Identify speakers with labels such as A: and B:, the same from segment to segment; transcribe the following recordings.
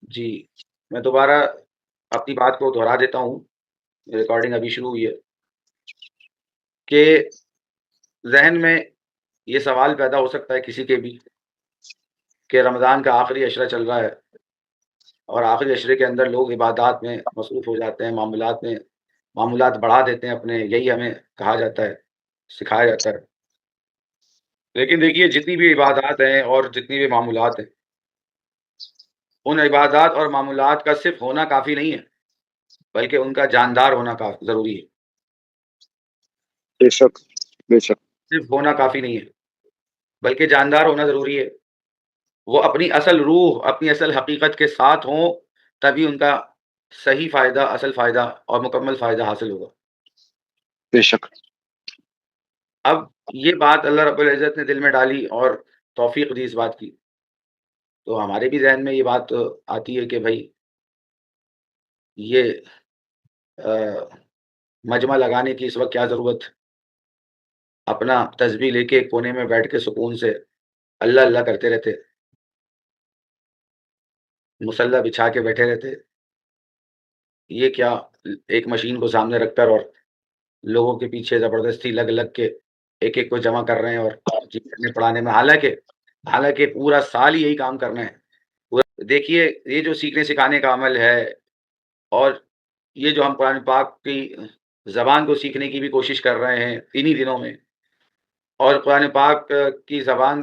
A: جی میں دوبارہ اپنی بات کو دہرا دیتا ہوں، ریکارڈنگ ابھی شروع ہوئی ہے کہ ذہن میں یہ سوال پیدا ہو سکتا ہے کسی کے بھی کہ رمضان کا آخری عشرہ چل رہا ہے اور آخری عشرے کے اندر لوگ عبادات میں مصروف ہو جاتے ہیں، معمولات بڑھا دیتے ہیں اپنے، یہی ہمیں کہا جاتا ہے، سکھایا جاتا ہے۔ لیکن دیکھیے جتنی بھی عبادات ہیں اور جتنی بھی معمولات ہیں، ان عبادات اور معمولات کا صرف ہونا کافی نہیں ہے، بلکہ ان کا جاندار ہونا ضروری ہے۔
B: بے شک بے شک
A: صرف ہونا کافی نہیں ہے بلکہ جاندار ہونا ضروری ہے، وہ اپنی اصل روح، اپنی اصل حقیقت کے ساتھ ہوں، تبھی ان کا صحیح فائدہ، اصل فائدہ اور مکمل فائدہ حاصل ہوگا۔
B: بے شک
A: اب یہ بات اللہ رب العزت نے دل میں ڈالی اور توفیق دی اس بات کی، تو ہمارے بھی ذہن میں یہ بات آتی ہے کہ بھائی یہ مجمع لگانے کی اس وقت کیا ضرورت، اپنا تسبیح لے کے کونے میں بیٹھ کے سکون سے اللہ اللہ کرتے رہتے، مصلی بچھا کے بیٹھے رہتے، یہ کیا ایک مشین کو سامنے رکھ کر اور لوگوں کے پیچھے زبردستی لگ لگ کے ایک ایک کو جمع کر رہے ہیں اور پڑھانے میں، حالانکہ پورا سال ہی یہی کام کرنا ہے۔ دیکھیے یہ جو سیکھنے سکھانے کا عمل ہے اور یہ جو ہم قرآن پاک کی زبان کو سیکھنے کی بھی کوشش کر رہے ہیں انہی دنوں میں، اور قرآن پاک کی زبان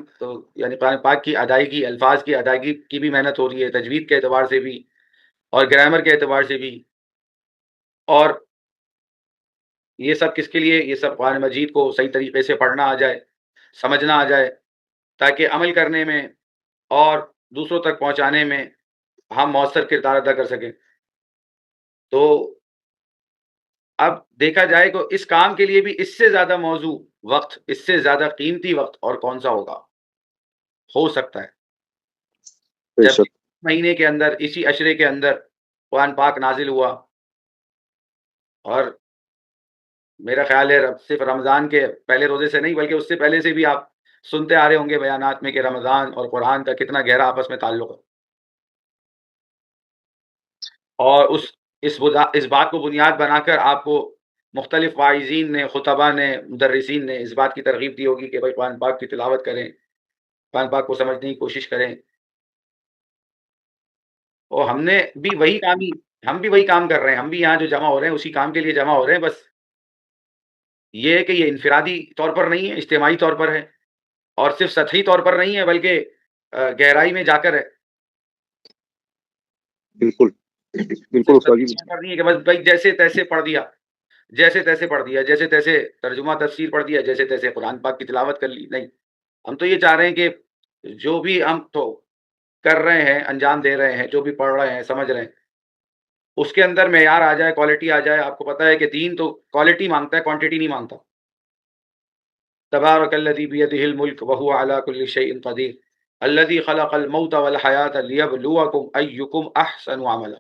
A: یعنی قرآن پاک کی ادائیگی، الفاظ کی ادائیگی کی بھی محنت ہو رہی ہے، تجوید کے اعتبار سے بھی اور گرامر کے اعتبار سے بھی، اور یہ سب کس کے لیے؟ یہ سب قرآن مجید کو صحیح طریقے سے پڑھنا آ جائے، سمجھنا آ جائے، تاکہ عمل کرنے میں اور دوسروں تک پہنچانے میں ہم مؤثر کردار ادا کر سکیں۔ تو اب دیکھا جائے تو اس کام کے لیے بھی اس سے زیادہ موضوع وقت، اس سے زیادہ قیمتی وقت اور کون سا ہو سکتا ہے،
B: بے
A: جب
B: شک
A: مہینے کے اندر، اسی عشرے کے اندر قرآن پاک نازل ہوا، اور میرا خیال ہے صرف رمضان کے پہلے روزے سے نہیں بلکہ اس سے پہلے سے بھی آپ سنتے آ رہے ہوں گے بیانات میں کہ رمضان اور قرآن کا کتنا گہرا آپس میں تعلق ہے، اور اس بات کو بنیاد بنا کر آپ کو مختلف واعظین نے، خطبہ نے، مدرسین نے اس بات کی ترغیب دی ہوگی کہ بھائی قرآن پاک کی تلاوت کریں، قرآن پاک کو سمجھنے کی کوشش کریں، اور ہم بھی وہی کام کر رہے ہیں، ہم بھی یہاں جو جمع ہو رہے ہیں اسی کام کے لیے جمع ہو رہے ہیں، بس یہ ہے کہ یہ انفرادی طور پر نہیں ہے، اجتماعی طور پر ہے، اور صرف سطحی طور پر نہیں ہے بلکہ گہرائی میں جا کر ہے۔
B: بالکل بالکل
A: صرف
B: استاد
A: سطحی
B: جی
A: طور پر نہیں ہے کہ بس بھائی جیسے تیسے پڑھ دیا، جیسے تیسے ترجمہ تفسیر پڑھ دیا، جیسے تیسے قرآن پاک کی تلاوت کر لی، نہیں، ہم تو یہ چاہ رہے ہیں کہ جو بھی ہم تو کر رہے ہیں، انجام دے رہے ہیں، جو بھی پڑھ رہے ہیں، سمجھ رہے ہیں، اس کے اندر معیار آ جائے، کوالٹی آ جائے۔ آپ کو پتہ ہے کہ دین تو کوالٹی مانگتا ہے، کوانٹٹی نہیں مانگتا۔ تبارک الذی بیدہ الملک وہو علی کل شیء قدیر الذی خلق الموت والحیاۃ لیبلوکم ایکم احسن عملا۔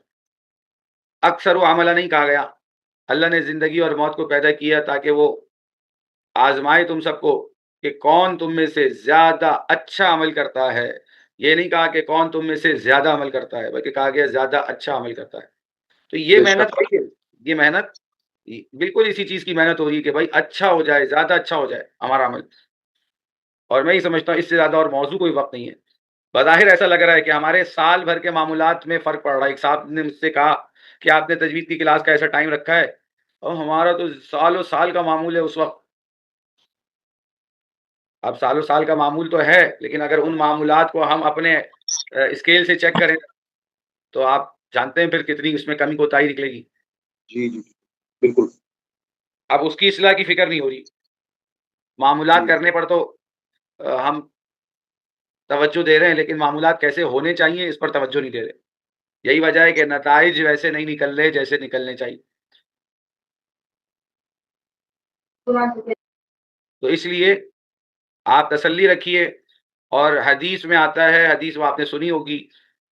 A: اکثر و عملہ نہیں کہا گیا، اللہ نے زندگی اور موت کو پیدا کیا تاکہ وہ آزمائے تم سب کو کہ کون تم میں سے زیادہ اچھا عمل کرتا ہے۔ یہ نہیں کہا کہ کون تم میں سے زیادہ عمل کرتا ہے، بلکہ کہا گیا زیادہ اچھا عمل کرتا ہے۔ تو یہ
B: بے
A: محنت
B: شک
A: ہوئی ہے، یہ محنت بالکل اسی چیز کی محنت ہو رہی ہے کہ بھائی اچھا ہو جائے، زیادہ اچھا ہو جائے ہمارا عمل، اور میں ہی سمجھتا ہوں اس سے زیادہ اور موضوع کوئی وقت نہیں ہے۔ بظاہر ایسا لگ رہا ہے کہ ہمارے سال بھر کے معمولات میں فرق پڑ رہا ہے۔ ایک صاحب نے مجھ سے کہا کہ آپ نے تجوید کی کلاس کا ایسا ٹائم رکھا ہے، اور ہمارا تو سال و سال کا معمول ہے اس وقت۔ اب سال و سال کا معمول تو ہے، لیکن اگر ان معمولات کو ہم اپنے اسکیل سے چیک کریں تو آپ جانتے ہیں پھر کتنی اس میں کمی کوتاہی نکلے گی۔
B: جی جی بالکل
A: اب اس کی اصلاح کی فکر نہیں ہو رہی، معمولات
B: جی
A: کرنے پر تو ہم توجہ دے رہے ہیں، لیکن معمولات کیسے ہونے چاہیے اس پر توجہ نہیں دے رہے۔ یہی وجہ ہے کہ نتائج ویسے نہیں نکل رہے جیسے نکلنے چاہیے۔ تو اس لیے آپ تسلی رکھیے، اور حدیث میں آتا ہے، حدیث وہ آپ نے سنی ہوگی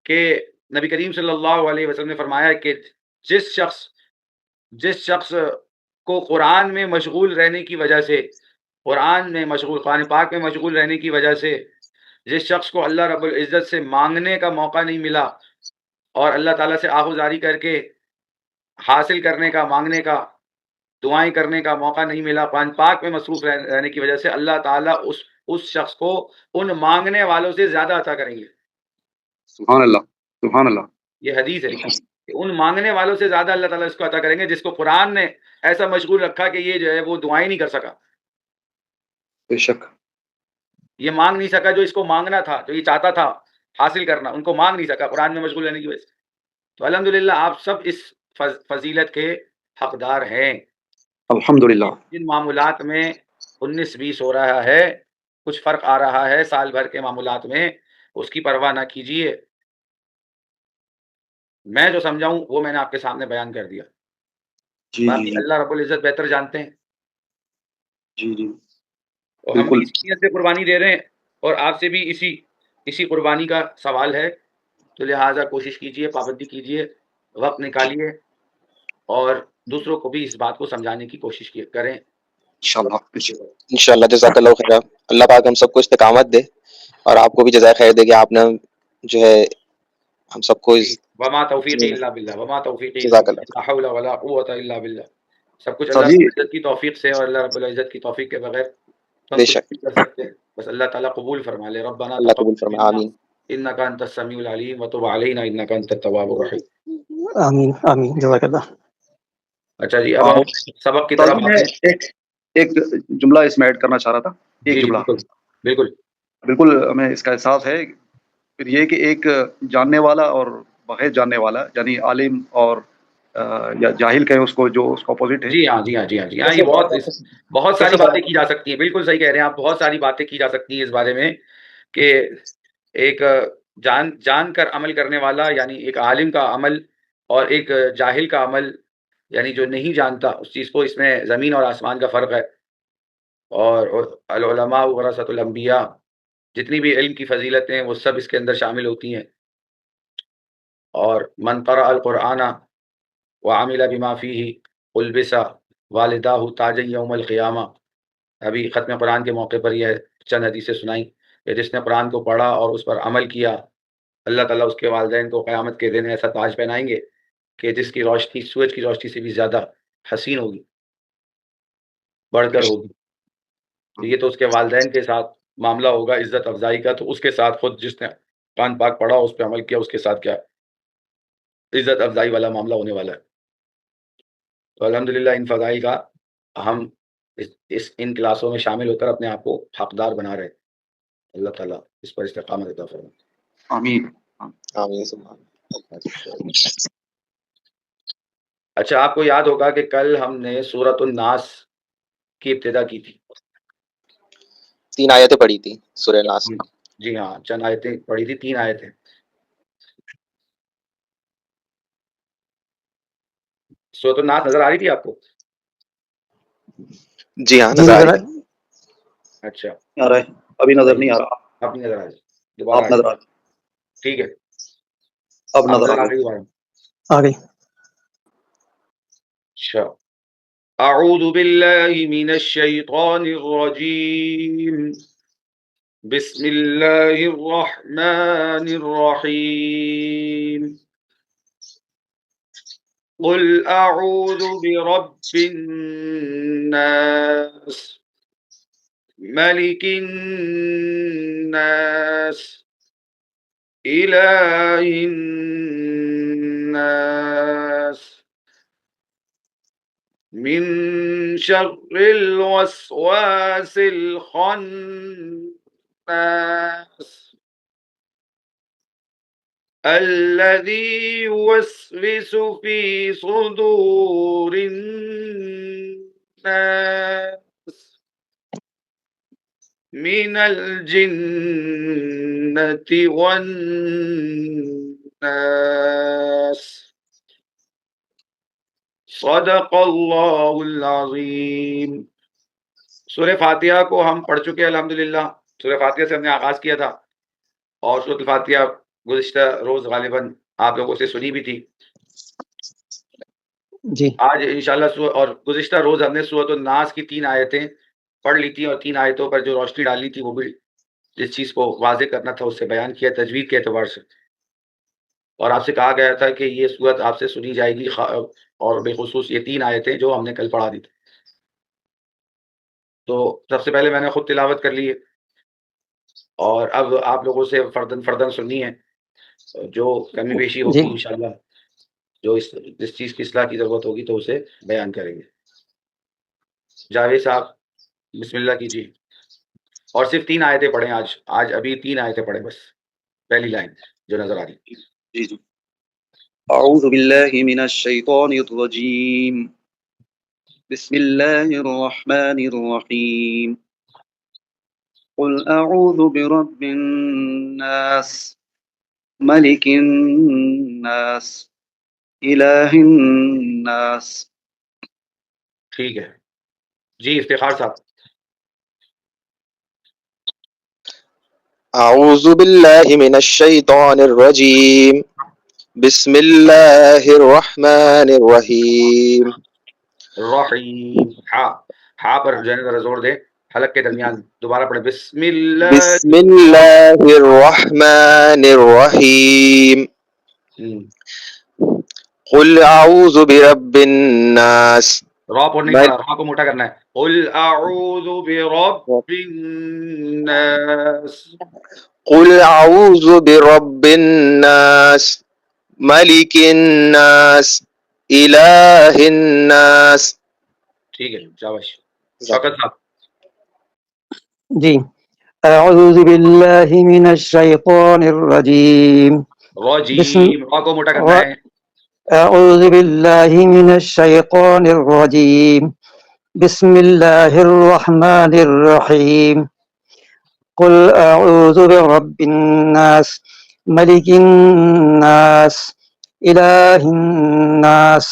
A: کہ نبی کریم صلی اللہ علیہ وسلم نے فرمایا کہ جس شخص کو قرآن میں مشغول رہنے کی وجہ سے، قرآن پاک میں مشغول رہنے کی وجہ سے جس شخص کو اللہ رب العزت سے مانگنے کا موقع نہیں ملا اور اللہ تعالیٰ سے آہوزاری کر کے حاصل کرنے کا، مانگنے کا، دعائیں کرنے کا موقع نہیں ملا، قرآن پاک میں مصروف رہنے کی وجہ سے اللہ تعالیٰ اس شخص کو ان مانگنے والوں سے زیادہ عطا کریں گے.
B: سبحان اللہ، سبحان اللہ.
A: یہ حدیث ہے کہ ان مانگنے والوں سے زیادہ اللہ تعالیٰ اس کو عطا کریں گے جس کو قرآن نے ایسا مشغول رکھا کہ یہ جو ہے وہ دعائیں نہیں کر سکا،
B: بے شک.
A: یہ مانگ نہیں سکا جو اس کو مانگنا تھا، جو یہ چاہتا تھا حاصل کرنا، ان کو مانگ نہیں سکا قرآن میں مشغول رہنے کی وجہ سے. تو الحمدللہ آپ سب اس فضیلت کے حقدار ہیں.
B: الحمدللہ.
A: جن معاملات میں 19-20 ہو رہا ہے، کچھ فرق آ رہا ہے سال بھر کے معاملات میں، اس کی پرواہ نہ کیجیے. میں جو سمجھاؤں وہ میں نے آپ کے سامنے بیان کر دیا.
B: جی جی
A: باقی
B: جی
A: اللہ رب العزت بہتر جانتے ہیں.
B: جی جی
A: اور ہم
B: بالکل.
A: بھی اسی نیت سے قربانی دے رہے ہیں اور آپ سے بھی اسی قربانی کا سوال ہے. تو لہٰذا کوشش کیجیے، پابندی کیجیے، وقت نکالیے اور دوسروں کو بھی اس بات کو سمجھانے کی کوشش کریں.
B: انشاءاللہ.
C: انشاءاللہ. جزاک اللہ خیر. اللہ پاک ہم سب کو استقامت دے اور آپ کو بھی جزائے خیر دے کہ آپ نے جو ہے ہم سب کو
A: وما توفیقی الا باللہ، وما توفیقی الا
C: جزاک اللہ.
A: باللہ، لا حول ولا قوۃ الا باللہ. سب کچھ
B: سر
A: اللہ
B: جی
A: رب العزت کی توفیق سے، اور اللہ رب العزت کی توفیق کے بغیر ہم
C: بے
A: کچھ
C: شک.
A: نہیں کر سکتے. بس اللہ تعالیٰ قبول فرما لے. ربنا
C: اللہ قبول
A: تقبل
C: فرمائے.
A: منا
C: آمین.
A: انک انت السمیع العلیم وتب علینا انک انت التواب الرحیم.
D: آمین آمین جزاک اللہ.
A: اچھا جی، اب ہم سبق کی
B: سر
A: طرف
B: جی میں
A: آتے ہیں.
B: ایک جملہ اس میں ایڈ کرنا چاہ رہا تھا. ایک
A: جی
B: جملہ.
A: بالکل بالکل.
B: بالکل ہمیں اس کا احساس ہے. پھر یہ کہ ایک جاننے والا اور بغیر جاننے والا، یعنی عالم اور یا جاہل کہیں اس کو، جو اس کا اپوزٹ ہے.
A: جی ہاں جی ہاں جی ہاں جی ہاں، یہ بہت ساری باتیں کی جا سکتی ہیں. بالکل صحیح کہہ رہے ہیں آپ، بہت ساری باتیں کی جا سکتی ہیں اس بارے میں کہ ایک جان کر عمل کرنے والا یعنی ایک عالم کا عمل اور ایک جاہل کا عمل، یعنی جو نہیں جانتا اس چیز کو. اس میں زمین اور آسمان کا فرق ہے. اور العلماء ورثۃ الانبیاء، جتنی بھی علم کی فضیلتیں ہیں وہ سب اس کے اندر شامل ہوتی ہیں. اور من قرأ القرآن وعمل بما فیہ البس والداہ تاج یوم القیامہ. ابھی ختم قرآن کے موقع پر یہ چند حدیثیں سنائیں کہ جس نے قرآن کو پڑھا اور اس پر عمل کیا، اللہ تعالیٰ اس کے والدین کو قیامت کے دن ایسا تاج پہنائیں گے کہ جس کی روشنی سورج کی روشنی سے بھی زیادہ حسین ہوگی، بڑھ کر ہوگی. تو یہ تو اس کے والدین کے ساتھ معاملہ ہوگا عزت افزائی کا، تو اس کے ساتھ خود جس نے قرآن پاک پڑھا اس پہ عمل کیا، اس کے ساتھ کیا عزت افزائی والا معاملہ ہونے والا ہے. تو الحمدللہ ان فضائل کا ہم ان کلاسوں میں شامل ہو کر اپنے آپ کو حقدار بنا رہے. اللہ تعالیٰ اس پر استقامت عطا فرمائے.
B: آمین.
C: آمین.
A: اچھا، آپ کو یاد ہوگا کہ کل ہم نے سورۃ الناس کی ابتدا کی تھی.
C: 3 آیتیں پڑھی تھی سورہ ناس.
A: جی ہاں، چند آیتیں پڑھی تھی، 3 آیتیں. سورۃ الناس نظر آ رہی تھی آپ کو؟
C: جی ہاں نظر آ رہی.
A: اچھا
B: آ رہا ہے. ابھی نظر نہیں آ رہا.
A: اب نہیں نظر آ رہی، دوبارہ
B: آپ نظر آ رہی.
A: ٹھیک ہے،
B: اب نظر آ
A: رہی
B: رہی.
A: دوبارہ.
D: آ گئی.
A: اچھا، اعوذ باللہ من الشیطان الرجیم، بسم اللہ الرحمن الرحیم. قل اعوذ برب الناس ملک الناس الہ الناس من شر الوسواس الخناس الذي يوسوس في صدور الناس من الجنة والناس. صدق اللہ العظیم. سورہ فاتحہ کو ہم پڑھ چکے الحمدللہ. سورہ فاتحہ سے ہم نے آغاز کیا تھا اور سورۃ الفاتحہ گزشتہ روز غالباً آپ لوگوں سے سنی بھی تھی.
D: جی
A: آج انشاءاللہ اور گزشتہ روز ہم نے سورۃ الناس کی 3 آیتیں پڑھ لی تھی اور 3 آیتوں پر جو روشنی ڈالنی تھی وہ بھی جس چیز کو واضح کرنا تھا اس سے بیان کیا تجوید کے اعتبار سے، اور آپ سے کہا گیا تھا کہ یہ صورت آپ سے سنی جائے گی، اور بالخصوص یہ 3 آیتیں جو ہم نے کل پڑھا دی تھی۔ تو سب سے پہلے میں نے خود تلاوت کر لی ہے، اور اب آپ لوگوں سے فردن فردن سننی ہے، جو کمی بیشی
D: جی
A: ہوگی انشاءاللہ، جو جس چیز کی اصلاح کی ضرورت ہوگی تو اسے بیان کریں گے۔ جاوید صاحب بسم اللہ کیجیے، اور صرف 3 آیتیں پڑھیں آج ابھی 3 آیتیں پڑھیں بس، پہلی لائن جو نظر آ رہی۔
B: جی جی اعوذ باللہ من الشیطان الرجیم بسم اللہ الرحمن الرحیم قل اعوذ برب الناس ملک الناس الہ الناس۔
A: ٹھیک ہے جی، افتخار صاحب۔
C: اعوذ باللہ من الشیطان الرجیم بسم اللہ الرحمن الرحیم
A: رحیم، ہا پر جو ہے ذرا زور دے، حلق کے درمیان دوبارہ پڑھیں، بسم اللہ۔
C: بسم اللہ الرحمن الرحیم قل اعوذ برب الناس۔
A: را پر نہیں پڑھا، را کو موٹا کرنا ہے۔ قل اعوذ برب الناس،
C: قل اعوذ برب الناس ملک الناس الہ الناس۔
A: ٹھیک ہے شاباش۔ شوکت صاحب۔
D: جی اعوذ باللہ من الشیطان الرجیم
A: رجیم، را کو موٹا کرنا ہے۔
D: اعوذ باللہ من الشیطان الرجیم بسم اللہ الرحمن الرحیم قل اعوذ برب الناس ملک الناس الہ الناس۔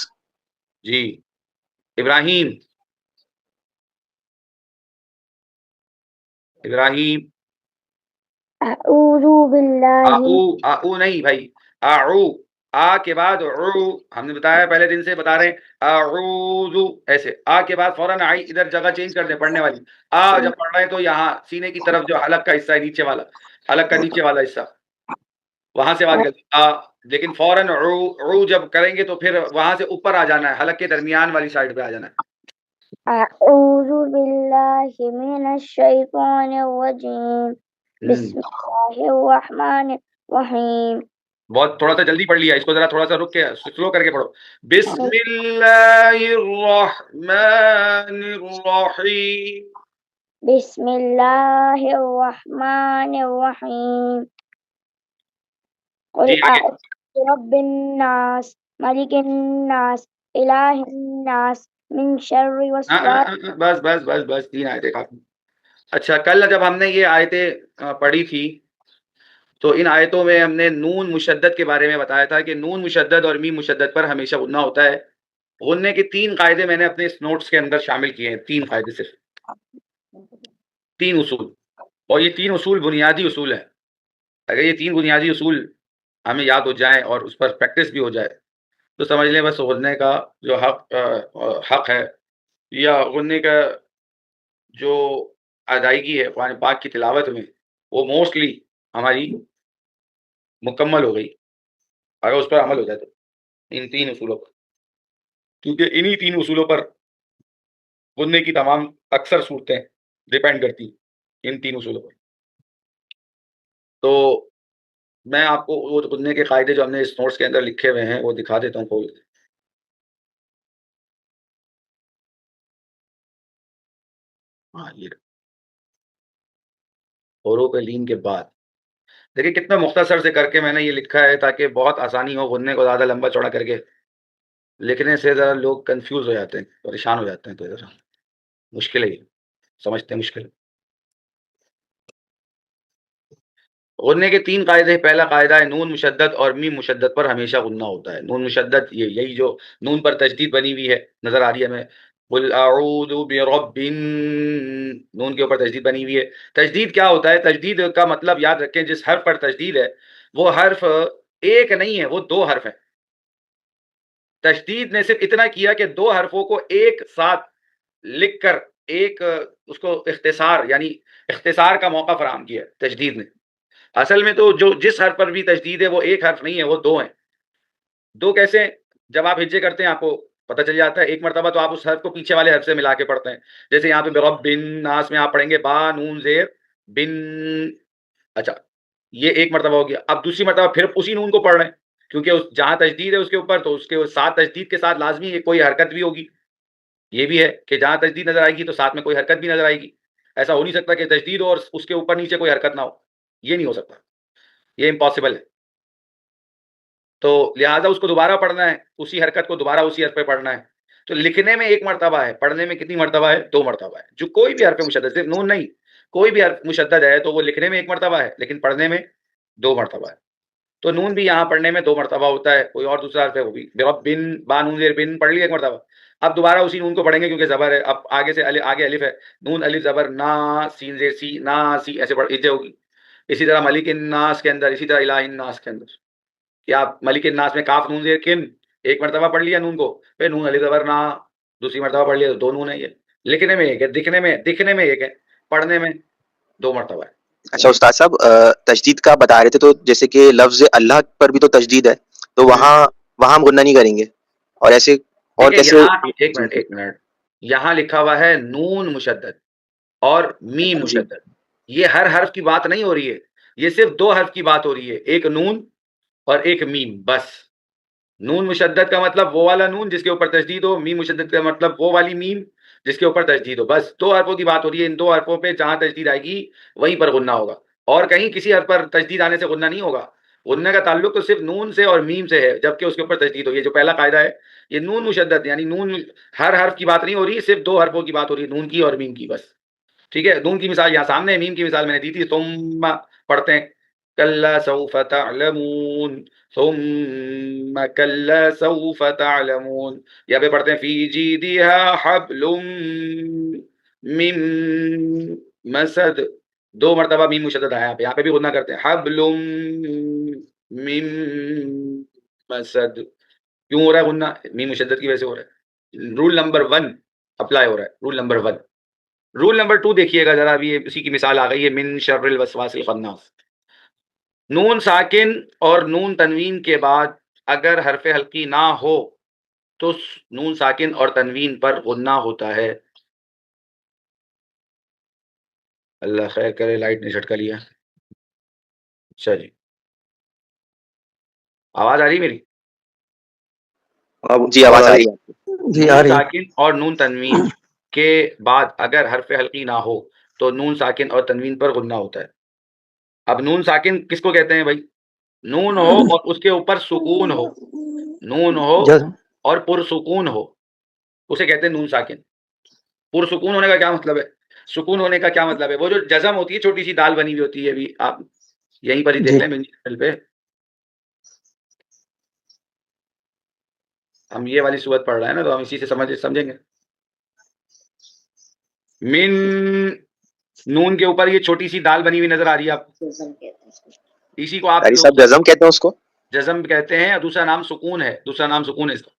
A: جی ابراہیم، ابراہیم۔
E: اعوذ باللہ،
A: آؤ نہیں بھائی، آؤ، آ کے بعد عو، ہم نے بتایا پہلے دن سے بتا رہے ہیں، اعوذ ایسے، آ کے بعد فوراً آئی ادھر جگہ چینج کر دیں پڑھنے والی، آ جب پڑھ رہے ہیں تو یہاں سینے کی طرف جو حلق کا حصہ ہے نیچے والا، حلق کا نیچے والا حصہ، وہاں سے آواز کرتے آ، لیکن فوراً عو جب کریں گے تو پھر وہاں سے اوپر آ جانا ہے، حلق کے درمیان والی سائڈ پہ آ جانا ہے۔
E: اعوذ باللہ من الشیطان الرجیم بسم اللہ الرحمن الرحیم۔
A: بہت تھوڑا سا جلدی پڑھ لیا، اس کو ذرا تھوڑا سا رک کے سلو کر کے پڑھو۔ بسم اللہ الرحمن الرحیم،
E: بسم اللہ الرحمن الرحیم قل
A: جی آگے۔
E: اعوذ برب الناس ملک الناس الہ الناس من شر الوسواس۔
A: بس بس بس بس 3 آیتیں کافی۔ اچھا کل جب ہم نے یہ آیتیں پڑھی تھی تو ان آیتوں میں ہم نے نون مشدد کے بارے میں بتایا تھا کہ نون مشدد اور میم مشدد پر ہمیشہ غنہ ہوتا ہے۔ غننے کے 3 قاعدے میں نے اپنے اس نوٹس کے اندر شامل کیے ہیں، 3 قاعدے صرف، 3 اصول، اور یہ 3 اصول بنیادی اصول ہیں۔ اگر یہ 3 بنیادی اصول ہمیں یاد ہو جائیں اور اس پر پریکٹس بھی ہو جائے تو سمجھ لیں بس غننے کا جو حق ہے یا غننے کا جو ادائیگی ہے قرآن پاک کی تلاوت میں وہ موسٹلی ہماری مکمل ہو گئی، اگر اس پر عمل ہو جائے تو ان 3 اصولوں پر، کیونکہ انہی 3 اصولوں پر غننے کی تمام اکثر صورتیں ڈیپینڈ کرتی ان 3 اصولوں پر۔ تو میں آپ کو وہ غننے کے قاعدے جو ہم نے اس نوٹس کے اندر لکھے ہوئے ہیں وہ دکھا دیتا ہوں کھول کے۔ ہاں یہ حروف لین کے بعد دیکھیں کتنا مختصر سے کر کے میں نے یہ لکھا ہے تاکہ بہت آسانی ہو، غننے کو زیادہ لمبا چوڑا کر کے لکھنے سے ذرا لوگ کنفیوز ہو جاتے ہیں، پریشان ہو جاتے ہیں، تو ذرا مشکل ہے، یہ سمجھتے ہیں مشکل ہے۔ غننے کے 3 قاعدے، پہلا قاعدہ ہے نون مشدد اور میم مشدد پر ہمیشہ غنہ ہوتا ہے۔ نون مشدد یہی جو نون پر تشدید بنی ہوئی ہے نظر آ رہی ہے ہمیں، قل اعوذ برب نون کے اوپر تشدید بنی ہوئی ہے۔ تشدید کیا ہوتا ہے؟ تشدید کا مطلب یاد رکھیں، جس حرف پر تشدید ہے وہ حرف ایک نہیں ہے، وہ 2 حرف ہیں۔ تشدید نے صرف اتنا کیا کہ 2 حرفوں کو ایک ساتھ لکھ کر ایک اس کو اختصار یعنی اختصار کا موقع فراہم کیا ہے تشدید نے. اصل میں تو جو جس حرف پر بھی تشدید ہے وہ ایک حرف نہیں ہے، وہ دو ہیں. دو کیسے؟ جب آپ ہجے کرتے ہیں آپ کو پتہ چل جاتا ہے. ایک مرتبہ تو آپ اس حرف کو پیچھے والے حرف سے ملا کے پڑھتے ہیں، جیسے یہاں پہ برب بن ناس میں آپ پڑھیں گے با نون زیر بن. اچھا یہ ایک مرتبہ ہو گیا. اب دوسری مرتبہ پھر اسی نون کو پڑھ رہے ہیں، کیونکہ جہاں تشدید ہے اس کے اوپر تو اس کے ساتھ تشدید کے ساتھ لازمی ہے کوئی حرکت بھی ہوگی. یہ بھی ہے کہ جہاں تشدید نظر آئے گی تو ساتھ میں کوئی حرکت بھی نظر آئے گی. ایسا ہو نہیں سکتا کہ تشدید ہو اور اس کے اوپر نیچے کوئی حرکت نہ ہو، یہ نہیں ہو سکتا، یہ امپاسبل ہے. تو لہٰذا اس کو دوبارہ پڑھنا ہے، اسی حرکت کو دوبارہ اسی حرف پہ پڑھنا ہے. تو لکھنے میں ایک مرتبہ ہے، پڑھنے میں کتنی مرتبہ ہے؟ دو مرتبہ ہے. جو کوئی بھی حرف مشدد، صرف نون نہیں، کوئی بھی حرف مشدد ہے تو وہ لکھنے میں ایک مرتبہ ہے لیکن پڑھنے میں دو مرتبہ ہے. تو نون بھی یہاں پڑھنے میں دو مرتبہ ہوتا ہے. کوئی اور دوسرا حرف ہے وہ بھی بن با نون زیر بن پڑھ لیا ایک مرتبہ. اب دوبارہ اسی نون کو پڑھیں گے کیونکہ زبر ہے. اب آگے سے آگے الف ہے، نون الف زبر نا سین زیر سی نا سی ایسے پڑھ ایجے ہوگی. اسی طرح ملک الناس کے اندر، اسی طرح الہ الناس کے اندر کہ آپ ملک الناس میں کاف نون زیر کن ایک مرتبہ پڑھ لیا نون کو، پھر نون الف زبر نا دوسری مرتبہ پڑھ لیا تو دو نون ہے. یہ لکھنے میں ایک ہے، دکھنے میں ایک ہے، پڑھنے میں دو مرتبہ ہے.
C: اچھا استاد صاحب تشدید کا بتا رہے تھے، تو جیسے کہ لفظ اللہ پر بھی تو تشدید ہے، تو وہاں ہم غنہ نہیں کریں گے اور ایسے اور
A: دیکھیں
C: کیسے؟
A: یہاں ایک منٹ یہاں لکھا ہوا ہے نون مشدد اور میم مشدد. یہ ہر حرف کی بات نہیں ہو رہی ہے، یہ صرف دو حرف کی بات ہو رہی ہے، ایک نون اور ایک میم بس. نون مشدد کا مطلب وہ والا نون جس کے اوپر تشدید ہو، میم مشدد کا مطلب وہ والی میم جس کے اوپر تشدید ہو. بس دو حرفوں کی بات ہو رہی ہے. ان دو حرفوں پہ جہاں تشدید آئے گی وہیں پر غنہ ہوگا، اور کہیں کسی حرف پر تشدید آنے سے غنہ نہیں ہوگا. غنہ کا تعلق تو صرف نون سے اور میم سے ہے جبکہ اس کے اوپر تشدید ہو. یہ جو پہلا قاعدہ ہے یہ نون مشدد یعنی نون ہر حرف کی بات نہیں ہو رہی، صرف دو حرفوں کی بات ہو رہی ہے، نون کی اور میم کی بس. ٹھیک ہے، نون کی مثال یہاں سامنے ہے، میم کی مثال میں نے دی تھی. ثم پڑھتے ہیں کلا سوف تعلمون ثم کلا سوف تعلمون. یہاں پہ پڑھتے ہیں فی جیدہا حبل من مسد، دو مرتبہ میم مشدد آیا یہاں پہ بھی غنہ کرتے ہیں حبل من مسد. کیوں ہو رہا ہے غنہ؟ میم مشدد کی وجہ سے ہو رہا ہے. رول نمبر 1 اپلائی ہو رہا ہے. Roll number 1. رول نمبر 2 دیکھیے گا ذرا، ابھی اسی کی مثال آ گئی ہے من شر الوسواس الخناس. نون ساکن اور نون تنوین کے بعد اگر حرف حلقی نہ ہو تو نون ساکن اور تنوین پر غنہ ہوتا ہے. اللہ خیر کرے، لائٹ نے جھٹکا لیا. اچھا جی، آواز آ رہی میری؟
C: جی آواز آ رہی ہے.
D: جی آ
A: نون
D: رہی ہے.
A: ساکن اور نون تنوین کے بعد اگر حرف حلقی نہ ہو تو نون ساکن اور تنوین پر غنہ ہوتا ہے. اب نون ساکن کس کو کہتے ہیں بھائی؟ نون ہو اور اس کے اوپر سکون ہو، نون ہو
D: جزم
A: اور پرسکون ہو، اسے کہتے ہیں نون ساکن. پرسکون ہونے کا کیا مطلب ہے؟ سکون ہونے کا کیا مطلب ہے؟ وہ جو جزم ہوتی ہے، چھوٹی سی دال بنی ہوئی ہوتی ہے، ابھی آپ یہیں پر ہی دیکھ
D: جی
A: لیں منجل پہ. ہم یہ والی صورت پڑھ رہے ہیں نا تو ہم اسی سے سمجھیں گے. من نون کے اوپر یہ چھوٹی سی دال بنی ہوئی نظر آ رہی ہے آپ کو، اسی کو آپ
C: قاری
A: لوگ
C: صاحب جزم کہتے ہیں اس کو؟
A: جزم کہتے ہیں، اور دوسرا نام سکون ہے. دوسرا نام سکون ہے اس کا.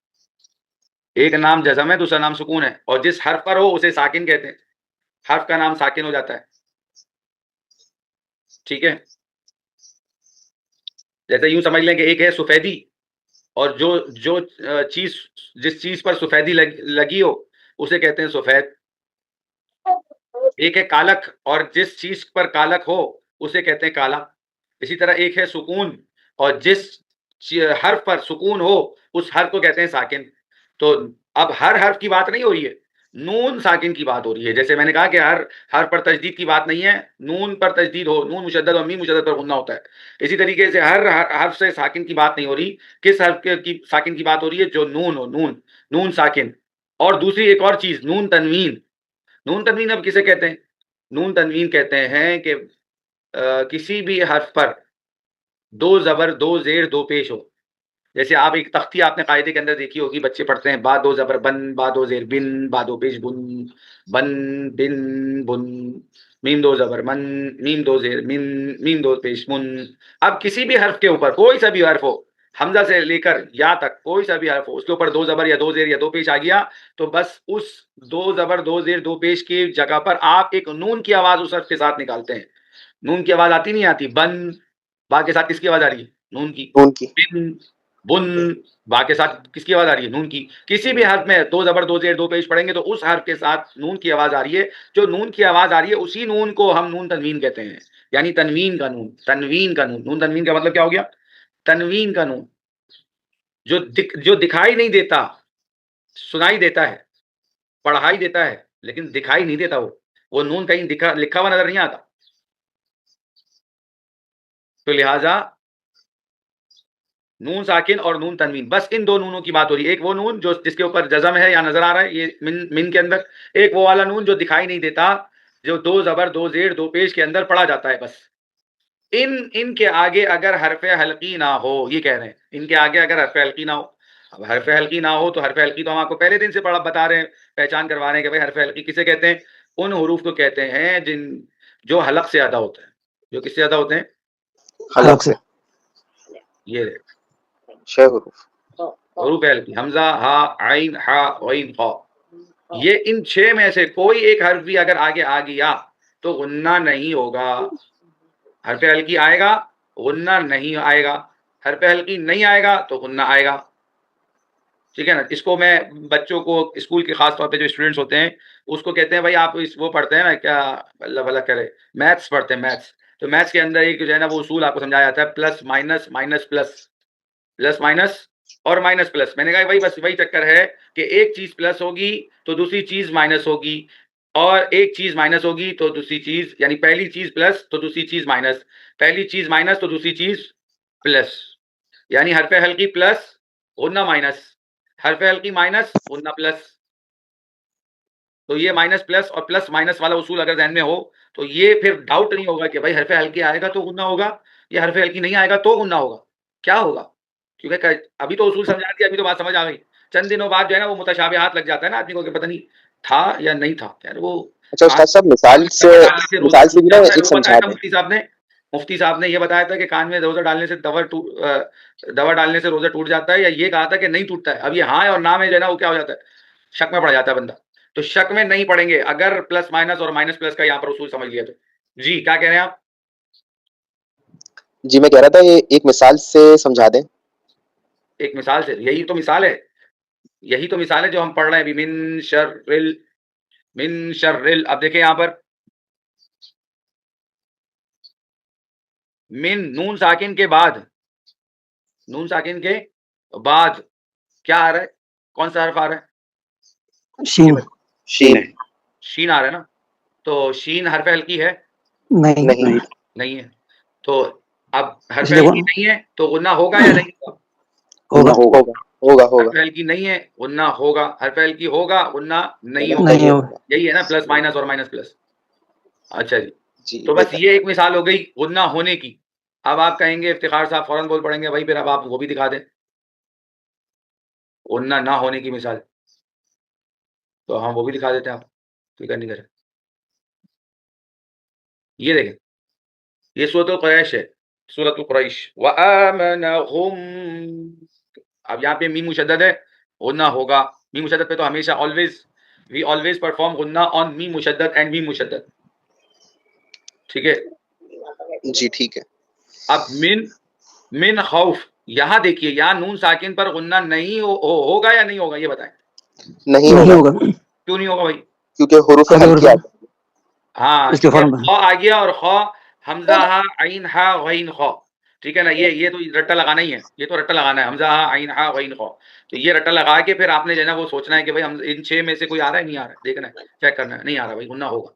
A: ایک نام جزم ہے، دوسرا نام سکون ہے. اور جس حرف پر ہو اسے ساکن کہتے ہیں، حرف کا نام ساکن ہو جاتا ہے. ٹھیک ہے، جیسے یوں سمجھ لیں کہ ایک ہے سفیدی، اور جو چیز جس چیز پر سفیدی لگی ہو اسے کہتے ہیں سفید. ایک ہے کالک، اور جس چیز پر کالک ہو اسے کہتے ہیں کالا. اسی طرح ایک ہے سکون، اور جس حرف پر سکون ہو اس حرف کو کہتے ہیں ساکن. تو اب ہر حرف کی بات نہیں ہو رہی ہے، نون ساکن کی بات ہو رہی ہے. جیسے میں نے کہا کہ ہر حرف پر تشدید کی بات نہیں ہے، نون پر تشدید ہو، نون مشدد اور میم مشدد پر غنہ ہوتا ہے. اسی طریقے سے ہر حرف سے ساکن کی بات نہیں ہو رہی. کس حرف کی ساکن کی بات ہو رہی ہے؟ جو نون ہو، نون ساکن. اور دوسری ایک اور چیز نون تنوین. نون تنوین اب کسے کہتے ہیں؟ نون تنوین کہتے ہیں کہ کسی بھی حرف پر دو زبر دو زیر دو پیش ہو. جیسے آپ ایک تختی آپ نے قاعدے کے اندر دیکھی ہوگی، بچے پڑھتے ہیں با دو زبر بن، با دو زیر بن، با دو پیش بن، بن بن بن، میم دو زبر من، میم دو زیر من، میم دو پیش من. اب کسی بھی حرف کے اوپر کوئی سا بھی حرف ہو، حمزہ سے لے کر یا تک کوئی سا بھی حرف ہو، اس کے اوپر 2 زبر یا 2 زیر یا 2 پیش آ گیا تو بس اس 2 زبر 2 زیر 2 پیش کی جگہ پر آپ ایک نون کی آواز اس حرف کے ساتھ نکالتے ہیں. نون کی آواز آتی نہیں آتی؟ بن، با کے ساتھ کس کی آواز آ رہی ہے؟ نون کی.
C: نون کی.
A: بن، بن، با کے ساتھ کس کی آواز آ رہی ہے؟ نون کی. کسی بھی حرف میں 2 زبر 2 زیر 2 پیش پڑیں گے تو اس حرف کے ساتھ نون کی آواز آ رہی ہے. جو نون کی آواز آ رہی ہے اسی نون کو ہم نون تنوین کہتے ہیں، یعنی تنوین کا نون. تنوین کا نون. نون تنوین کا مطلب کیا ہو گیا؟ تنوین کا نون جو دکھائی نہیں دیتا، سنائی دیتا ہے، پڑھائی دیتا ہے لیکن دکھائی نہیں دیتا. وہ نون کہیں لکھا ہوا نظر نہیں آتا. تو لہذا نون ساکن اور نون تنوین، بس ان 2 نونوں کی بات ہو رہی ہے. ایک وہ نون جو جس کے اوپر جزم ہے یا نظر آ رہا ہے، یہ من کے اندر. ایک وہ والا نون جو دکھائی نہیں دیتا، جو 2 زبر 2 زیر 2 پیش کے اندر پڑھا جاتا ہے. بس ان کے آگے اگر حرف حلقی نہ ہو، یہ کہہ رہے ہیں ان کے آگے اگر حرف حلقی نہ ہو. اب حرف حلقی نہ ہو تو حرف حلقی تو ہم آپ کو پہلے دن سے بتا رہے ہیں، پہچان کروا رہے ہیں کہ بھائی حرف حلقی کسے کہتے ہیں. ان حروف کو کہتے ہیں جو حلق سے ادا ہوتے ہیں. جو کس سے ادا ہوتے ہیں؟
C: حلق سے.
A: یہ
C: 6 حروف.
A: حروف حلقی، حمزہ، ہا، عین، ہا، غین، خا. یہ ان 6 میں سے کوئی ایک حرف بھی اگر آگے آ گیا تو غنہ نہیں ہوگا. حرف حلقی آئے گا، غنہ نہیں آئے گا. حرف حلقی نہیں آئے گا تو غنہ آئے گا. ٹھیک ہے نا. اس کو میں بچوں کو اسکول کے خاص طور پہ جو اسٹوڈنٹس ہوتے ہیں اس کو کہتے ہیں بھائی آپ وہ پڑھتے ہیں نا، کیا اللہ بھلا کرے، میتھس پڑھتے ہیں. میتھس تو میتھس کے اندر ایک جو ہے نا وہ اصول آپ کو سمجھایا جاتا ہے، plus minus minus plus, plus minus اور مائنس پلس. میں نے کہا بھائی بس وہی چکر ہے کہ ایک چیز پلس ہوگی تو دوسری چیز مائنس ہوگی، اور ایک چیز مائنس ہوگی تو دوسری چیز، یعنی پہلی چیز پلس تو دوسری چیز مائنس، پہلی چیز مائنس تو دوسری چیز پلس. یعنی حرف حلقی پلس غنہ مائنس، حرف حلقی مائنس غنہ پلس. تو یہ مائنس پلس اور پلس مائنس والا اصول اگر ذہن میں ہو تو یہ پھر ڈاؤٹ نہیں ہوگا کہ بھائی حرف حلقی آئے گا تو غنہ ہوگا یا حرف حلقی نہیں آئے گا تو غنہ ہوگا. کیا ہوگا؟ کیونکہ ابھی تو اصول سمجھا دیا، ابھی تو بات سمجھ آ گئی. چند دنوں بعد جو ہے نا وہ متشابہات لگ جاتا ہے نا آدمی کو کہ پتہ نہیں تھا یا نہیں تھا. وہ
C: اچھا استاد صاحب مثال سے بھی نا ایک سمجھا دیں.
A: مفتی صاحب نے یہ بتایا تھا کہ کان میں روزہ ڈالنے سے دوا ڈالنے سے روزہ ٹوٹ جاتا ہے، یا یہ کہا تھا کہ نہیں ٹوٹتا ہے. اب یہ ہاں اور نہ میں جو ہے نا وہ کیا ہو جاتا ہے، شک میں پڑ جاتا ہے بندہ. تو شک میں نہیں پڑیں گے اگر پلس مائنس اور مائنس پلس کا یہاں پر اصول سمجھ لیا تو. جی کیا کہہ رہے ہیں آپ؟
C: جی میں کہہ رہا تھا یہ ایک مثال سے سمجھا دیں.
A: ایک مثال سے؟ یہی تو مثال ہے، یہی تو مثال ہے جو ہم پڑھ رہے ہیں ابھی. من شر اب دیکھیں یہاں پر من نون ساکن کے بعد، نون ساکن کے بعد کیا آ رہا ہے؟ کون سا حرف آ رہا ہے؟
D: شین.
A: شین آ رہا ہے نا. تو شین حرف حلقی ہے؟ نہیں ہے. تو اب حرف حلقی نہیں ہے تو غنہ ہوگا یا نہیں ہوگا؟
C: ہوگا.
A: حرف حلقی نہیں ہے غنہ ہوگا، حرف حلقی ہوگا غنہ نہیں ہوگا. یہی ہے نا پلس مائنس اور مائنس پلس. اچھا جی، تو بس یہ ایک مثال ہو گئی غنہ ہونے کی. اب آپ کہیں گے افتخار صاحب فوراً بول پڑیں گے بھائی پھر اب آپ وہ بھی دکھا دیں غنہ نہ ہونے کی مثال. تو ہم وہ بھی دکھا دیتے ہیں، آپ فکر نہیں کریں. یہ دیکھیں، یہ سورۃ القریش ہے، سورۃ القریش. وآمنہم، اب یہاں پہ میم مشدد ہے، غنہ ہوگا. میم مشدد پہ تو ہمیشہ وی آلویز پرفارم غنہ آن میم مشدد اینڈ میم مشدد. ٹھیک ہے
C: جی ٹھیک ہے.
A: اب من خوف، یہاں دیکھیے یہاں نون ساکن پر غنہ نہیں ہوگا یا نہیں ہوگا؟ یہ بتائیں.
C: نہیں ہوگا.
A: کیوں نہیں ہوگا بھائی؟
C: کیونکہ حروف حلقی
A: ہاں خا آ گیا، اور خا حمزہ ہا عین ہا غین خا. ٹھیک ہے نا. یہ تو رٹا لگانا ہی ہے، یہ تو رٹا لگانا ہے، حمزہ ہا عین ہا غین خا. تو یہ رٹا لگا کے پھر آپ نے جو ہے نا وہ سوچنا ہے کہ بھائی ہم ان 6 میں سے کوئی آ رہا ہے نہیں آ رہا ہے، دیکھنا ہے، چیک کرنا ہے. نہیں آ رہا بھائی غنہ ہوگا،